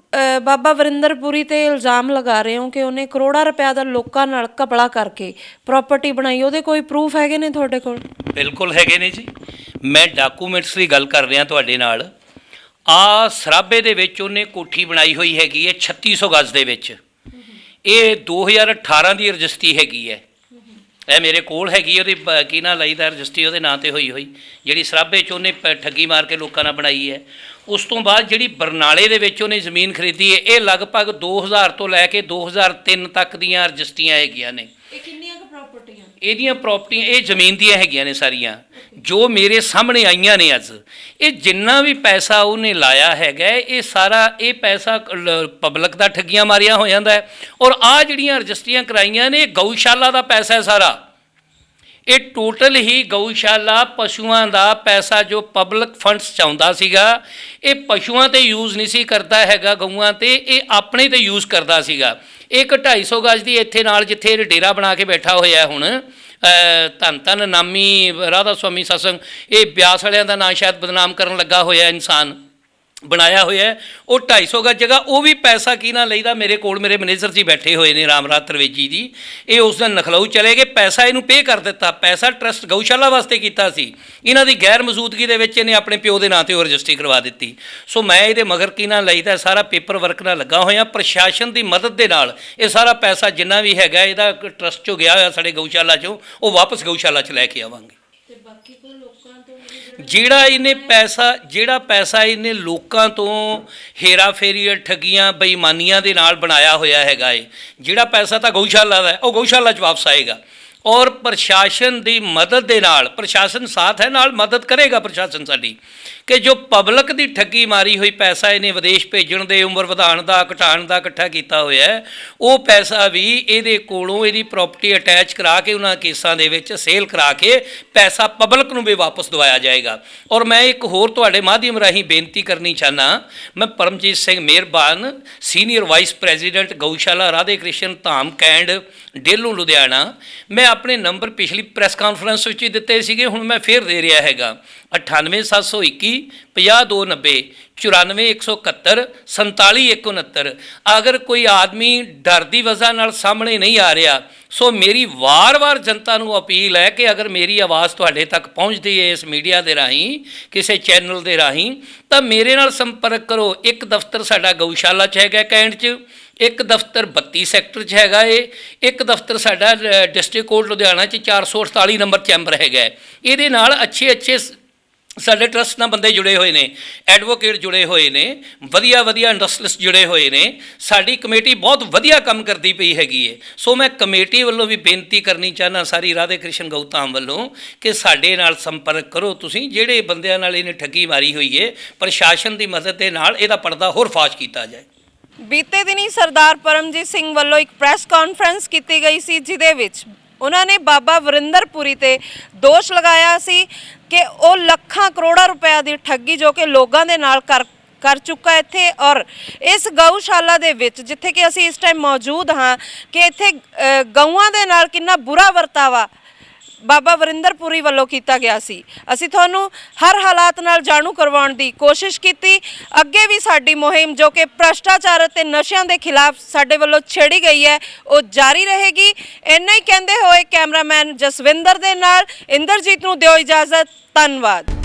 ਬਾਬਾ ਵਰਿੰਦਰਪੁਰੀ ਤੇ ਇਲਜ਼ਾਮ ਲਗਾ ਰਹੇ ਹੋ ਕਿ ਉਹਨੇ ਕਰੋੜਾਂ ਰੁਪਏ ਦਾ ਲੋਕਾਂ ਨਾਲ ਘਪਲਾ ਕਰਕੇ ਪ੍ਰਾਪਰਟੀ ਬਣਾਈ, ਉਹਦੇ ਕੋਈ ਪ੍ਰੂਫ ਹੈਗੇ ਨੇ ਤੁਹਾਡੇ ਕੋਲ? ਬਿਲਕੁਲ ਹੈਗੇ ਨੇ ਜੀ। ਮੈਂ ਡਾਕੂਮੈਂਟਸ ਦੀ ਗੱਲ ਕਰ ਰਿਹਾ ਤੁਹਾਡੇ ਨਾਲ। ਆ ਸਰਾਬੇ ਦੇ ਵਿੱਚ ਉਹਨੇ ਕੋਠੀ ਬਣਾਈ ਹੋਈ ਹੈਗੀ ਹੈ 3600 ਗਜ਼ ਦੇ ਵਿੱਚ। ਇਹ 2018 ਦੀ ਰਜਿਸਟਰੀ ਹੈਗੀ ਹੈ। ਇਹ ਮੇਰੇ ਕੋਲ ਹੈਗੀ, ਉਹਦੀ ਕੀ ਨਾਂ ਲਈਦਾ ਰਜਿਸਟਰੀ ਉਹਦੇ ਨਾਂ ਤੇ ਹੋਈ ਜਿਹੜੀ ਸਰਾਬੇ 'ਚ ਉਹਨੇ ਠੱਗੀ ਮਾਰ ਕੇ ਲੋਕਾਂ ਨਾਲ ਬਣਾਈ ਹੈ। ਉਸ ਤੋਂ ਬਾਅਦ ਜਿਹੜੀ ਬਰਨਾਲੇ ਦੇ ਵਿੱਚ ਉਹਨੇ ਜ਼ਮੀਨ ਖਰੀਦੀ ਹੈ, ਇਹ ਲਗਭਗ 2000 ਤੋਂ ਲੈ ਕੇ 2003 ਤੱਕ ਦੀਆਂ ਰਜਿਸਟਰੀਆਂ ਹੈਗੀਆਂ ਨੇ। ਇਹ ਕਿੰਨੀਆਂ ਕੁ ਪ੍ਰਾਪਰਟੀਆਂ? ਇਹਦੀਆਂ ਪ੍ਰਾਪਰਟੀਆਂ ਇਹ ਜ਼ਮੀਨ ਦੀਆਂ ਹੈਗੀਆਂ ਨੇ ਸਾਰੀਆਂ, ਜੋ ਮੇਰੇ ਸਾਹਮਣੇ ਆਈਆਂ ਨੇ ਅੱਜ। ਇਹ ਜਿੰਨਾ ਵੀ ਪੈਸਾ ਉਹਨੇ ਲਾਇਆ ਹੈਗਾ, ਇਹ ਸਾਰਾ ਇਹ ਪੈਸਾ ਪਬਲਿਕ ਦਾ ਠੱਗੀਆਂ ਮਾਰੀਆਂ ਹੋ ਜਾਂਦਾ ਹੈ। ਔਰ ਆਹ ਜਿਹੜੀਆਂ ਰਜਿਸਟਰੀਆਂ ਕਰਾਈਆਂ ਨੇ, ਇਹ ਗਊਸ਼ਾਲਾ ਦਾ ਪੈਸਾ ਹੈ ਸਾਰਾ। ਇਹ ਟੋਟਲ ਹੀ ਗਊਸ਼ਾਲਾ ਪਸ਼ੂਆਂ ਦਾ ਪੈਸਾ ਜੋ ਪਬਲਿਕ ਫੰਡਸ 'ਚ ਆਉਂਦਾ ਸੀਗਾ, ਇਹ ਪਸ਼ੂਆਂ ਤੇ ਯੂਜ਼ ਨਹੀਂ ਸੀ ਕਰਦਾ ਹੈਗਾ, ਗਊਆਂ ਤੇ, ਇਹ ਆਪਣੇ ਤੇ ਯੂਜ਼ ਕਰਦਾ ਸੀਗਾ। ਇੱਕ 250 ਗਜ਼ ਦੀ ਇੱਥੇ ਨਾਲ ਜਿੱਥੇ ਇਹ ਡੇਰਾ ਬਣਾ ਕੇ ਬੈਠਾ ਹੋਇਆ ਹੁਣ, ਧੰਨ ਧੰਨ ਨਾਮੀ ਰਾਧਾ ਸਵਾਮੀ ਸਤਸੰਗ, ਇਹ ਬਿਆਸ ਵਾਲਿਆਂ ਦਾ ਨਾਂ ਸ਼ਾਇਦ ਬਦਨਾਮ ਕਰਨ ਲੱਗਾ ਹੋਇਆ ਇਨਸਾਨ ਬਣਾਇਆ ਹੋਇਆ। ਉਹ 250 ਗਜ਼ ਜਗ੍ਹਾ, ਉਹ ਵੀ ਪੈਸਾ ਕੀ ਨਾ ਲਈਦਾ। ਮੇਰੇ ਕੋਲ ਮੇਰੇ ਮੈਨੇਜਰ ਜੀ ਬੈਠੇ ਹੋਏ ਨੇ ਰਾਮਰਾਜ ਤ੍ਰਿਵੇਦੀ ਜੀ। ਇਹ ਉਸ ਦਿਨ ਨਖਲਊ ਚਲੇ ਗਏ, ਪੈਸਾ ਇਹਨੂੰ ਪੇ ਕਰ ਦਿੱਤਾ। ਪੈਸਾ ਟਰਸਟ ਗਊਸ਼ਾਲਾ ਵਾਸਤੇ ਕੀਤਾ ਸੀ, ਇਹਨਾਂ ਦੀ ਗੈਰ ਮੌਜੂਦਗੀ ਦੇ ਵਿੱਚ ਇਹਨੇ ਆਪਣੇ ਪਿਓ ਦੇ ਨਾਂ ਤੇ ਉਹ ਰਜਿਸਟਰੀ ਕਰਵਾ ਦਿੱਤੀ। ਸੋ ਮੈਂ ਇਹਦੇ ਮਗਰ ਕੀ ਨਾ ਲਈਦਾ, ਸਾਰਾ ਪੇਪਰ ਵਰਕ ਨਾਲ ਲੱਗਾ ਹੋਇਆ। ਪ੍ਰਸ਼ਾਸਨ ਦੀ ਮਦਦ ਦੇ ਨਾਲ ਇਹ ਸਾਰਾ ਪੈਸਾ ਜਿੰਨਾ ਵੀ ਹੈਗਾ ਇਹਦਾ ਟਰਸਟ 'ਚੋਂ ਗਿਆ ਹੋਇਆ ਸਾਡੇ ਗਊਸ਼ਾਲਾ 'ਚੋਂ, ਉਹ ਵਾਪਸ ਗਊਸ਼ਾਲਾ 'ਚ ਲੈ ਕੇ ਆਵਾਂਗੇ। ਜਿਹੜਾ ਪੈਸਾ ਇਹਨੇ ਲੋਕਾਂ ਤੋਂ ਹੇਰਾ ਫੇਰੀ, ਠੱਗੀਆਂ, ਬੇਈਮਾਨੀਆਂ ਦੇ ਨਾਲ ਬਣਾਇਆ ਹੋਇਆ ਹੈਗਾ ਏ, ਜਿਹੜਾ ਪੈਸਾ ਤਾਂ ਗਊਸ਼ਾਲਾ ਦਾ ਹੈ, ਉਹ ਗਊਸ਼ਾਲਾ 'ਚ ਵਾਪਸ ਆਏਗਾ। ਔਰ ਪ੍ਰਸ਼ਾਸਨ ਦੀ ਮਦਦ ਦੇ ਨਾਲ, ਪ੍ਰਸ਼ਾਸਨ ਸਾਥ ਹੈ, ਨਾਲ ਮਦਦ ਕਰੇਗਾ ਪ੍ਰਸ਼ਾਸਨ ਸਾਡੀ, ਕਿ ਜੋ ਪਬਲਿਕ ਦੀ ਠੱਗੀ ਮਾਰੀ ਹੋਈ ਪੈਸਾ ਇਹਨੇ ਵਿਦੇਸ਼ ਭੇਜਣ ਦੇ, ਉਮਰ ਵਧਾਉਣ ਦਾ, ਘਟਾਉਣ ਦਾ ਇਕੱਠਾ ਕੀਤਾ ਹੋਇਆ ਹੈ, ਉਹ ਪੈਸਾ ਵੀ ਇਹਦੇ ਕੋਲੋਂ ਇਹਦੀ ਪ੍ਰਾਪਰਟੀ ਅਟੈਚ ਕਰਾ ਕੇ ਉਹਨਾਂ ਕੇਸਾਂ ਦੇ ਵਿੱਚ ਸੇਲ ਕਰਾ ਕੇ ਪੈਸਾ ਪਬਲਿਕ ਨੂੰ ਵੀ ਵਾਪਸ ਦਵਾਇਆ ਜਾਏਗਾ। ਔਰ ਮੈਂ ਇੱਕ ਹੋਰ ਤੁਹਾਡੇ ਮਾਧਿਅਮ ਰਾਹੀਂ ਬੇਨਤੀ ਕਰਨੀ ਚਾਹੁੰਦਾ, ਮੈਂ ਪਰਮਜੀਤ ਸਿੰਘ ਮਿਹਰਬਾਨ, ਸੀਨੀਅਰ ਵਾਈਸ ਪ੍ਰੈਜ਼ੀਡੈਂਟ ਗਊਸ਼ਾਲਾ ਰਾਧੇ ਕ੍ਰਿਸ਼ਨ ਧਾਮ ਕੈਂਡ ਡੇਲੋਂ ਲੁਧਿਆਣਾ। ਮੈਂ ਆਪਣੇ ਨੰਬਰ ਪਿਛਲੀ ਪ੍ਰੈਸ ਕਾਨਫਰੰਸ ਵਿੱਚ ਹੀ ਦਿੱਤੇ ਸੀਗੇ, ਹੁਣ ਮੈਂ ਫੇਰ ਦੇ ਰਿਹਾ ਹੈਗਾ 98721 50290 94171 47169। ਅਗਰ ਕੋਈ ਆਦਮੀ ਡਰ ਦੀ ਵਜ੍ਹਾ ਨਾਲ ਸਾਹਮਣੇ ਨਹੀਂ ਆ ਰਿਹਾ, ਸੋ ਮੇਰੀ ਵਾਰ-ਵਾਰ ਜਨਤਾ ਨੂੰ ਅਪੀਲ ਹੈ ਕਿ ਅਗਰ ਮੇਰੀ ਆਵਾਜ਼ ਤੁਹਾਡੇ ਤੱਕ ਪਹੁੰਚਦੀ ਹੈ ਇਸ ਮੀਡੀਆ ਦੇ ਰਾਹੀਂ, ਕਿਸੇ ਚੈਨਲ ਦੇ ਰਾਹੀਂ, ਤਾਂ ਮੇਰੇ ਨਾਲ ਸੰਪਰਕ ਕਰੋ। ਇੱਕ ਦਫ਼ਤਰ ਸਾਡਾ ਗਊਸ਼ਾਲਾ 'ਚ ਹੈਗਾ ਕੈਂਟ 'ਚ, ਇੱਕ ਦਫ਼ਤਰ 32 ਸੈਕਟਰ 'ਚ ਹੈਗਾ ਏ, ਇੱਕ ਦਫ਼ਤਰ ਸਾਡਾ ਡਿਸਟ੍ਰਿਕਟ ਕੋਰਟ ਲੁਧਿਆਣਾ 'ਚ 448 ਨੰਬਰ ਚੈਂਬਰ ਹੈਗਾ। ਇਹਦੇ ਨਾਲ ਅੱਛੇ ਸਾਡੇ ਟਰਸਟ ਨਾਲ ਬੰਦੇ ਜੁੜੇ ਹੋਏ ਨੇ, ਐਡਵੋਕੇਟ ਜੁੜੇ ਹੋਏ ਨੇ, ਵਧੀਆ ਇੰਡਸਟਰੀਅਲਿਸਟ ਜੁੜੇ ਹੋਏ ਨੇ। ਸਾਡੀ ਕਮੇਟੀ ਬਹੁਤ ਵਧੀਆ ਕੰਮ ਕਰਦੀ ਪਈ ਹੈਗੀ ਹੈ। ਸੋ ਮੈਂ ਕਮੇਟੀ ਵੱਲੋਂ ਵੀ ਬੇਨਤੀ ਕਰਨੀ ਚਾਹੁੰਦਾ ਸਾਰੀ ਰਾਧੇ ਕ੍ਰਿਸ਼ਨ ਗਊਧਾਮ ਵੱਲੋਂ ਕਿ ਸਾਡੇ ਨਾਲ ਸੰਪਰਕ ਕਰੋ ਤੁਸੀਂ, ਜਿਹੜੇ ਬੰਦਿਆਂ ਨਾਲ ਇਹਨੇ ਠੱਗੀ ਮਾਰੀ ਹੋਈ ਹੈ, ਪ੍ਰਸ਼ਾਸਨ ਦੀ ਮਦਦ ਦੇ ਨਾਲ ਇਹਦਾ ਪਰਦਾ ਹੋਰ ਫਾਸ਼ ਕੀਤਾ ਜਾਏ। ਬੀਤੇ ਦਿਨੀ ਸਰਦਾਰ ਪਰਮਜੀਤ ਸਿੰਘ ਵੱਲੋਂ ਇੱਕ ਪ੍ਰੈਸ ਕਾਨਫਰੰਸ ਕੀਤੀ ਗਈ ਸੀ, ਜਿਹਦੇ ਵਿੱਚ ਉਹਨਾਂ ਨੇ ਬਾਬਾ ਵਰਿੰਦਰਪੁਰੀ ਤੇ ਦੋਸ਼ ਲਗਾਇਆ ਸੀ ਕਿ ਉਹ ਲੱਖਾਂ ਕਰੋੜਾਂ ਰੁਪਏ ਦੀ ਠੱਗੀ ਜੋ ਕਿ ਲੋਕਾਂ ਦੇ ਨਾਲ ਕਰ ਚੁੱਕਾ ਇੱਥੇ। ਔਰ ਇਸ ਗਊਸ਼ਾਲਾ ਦੇ ਵਿੱਚ ਜਿੱਥੇ ਕਿ ਅਸੀਂ ਇਸ ਟਾਈਮ ਮੌਜੂਦ ਹਾਂ, ਕਿ ਇੱਥੇ ਗਊਆਂ ਦੇ ਨਾਲ ਕਿੰਨਾ ਬੁਰਾ ਵਰਤਾਵਾ ਬਾਬਾ ਵਰਿੰਦਰਪੁਰੀ ਵੱਲੋਂ ਕੀਤਾ ਗਿਆ ਸੀ। ਅਸੀਂ ਤੁਹਾਨੂੰ ਹਰ ਹਾਲਾਤ ਨਾਲ ਜਾਣੂ ਕਰਵਾਉਣ ਦੀ ਕੋਸ਼ਿਸ਼ ਕੀਤੀ। ਅੱਗੇ ਵੀ ਸਾਡੀ ਮੁਹਿੰਮ ਜੋ ਕਿ ਭ੍ਰਸ਼ਟਾਚਾਰ ਅਤੇ ਨਸ਼ਿਆਂ ਦੇ ਖਿਲਾਫ ਸਾਡੇ ਵੱਲੋਂ ਛੇੜੀ ਗਈ ਹੈ, ਉਹ ਜਾਰੀ ਰਹੇਗੀ। ਇੰਨਾ ਹੀ ਕਹਿੰਦੇ ਹੋਏ ਕੈਮਰਾਮੈਨ ਜਸਵਿੰਦਰ ਦੇ ਨਾਲ ਇੰਦਰਜੀਤ ਨੂੰ ਦਿਓ ਇਜਾਜ਼ਤ। ਧੰਨਵਾਦ।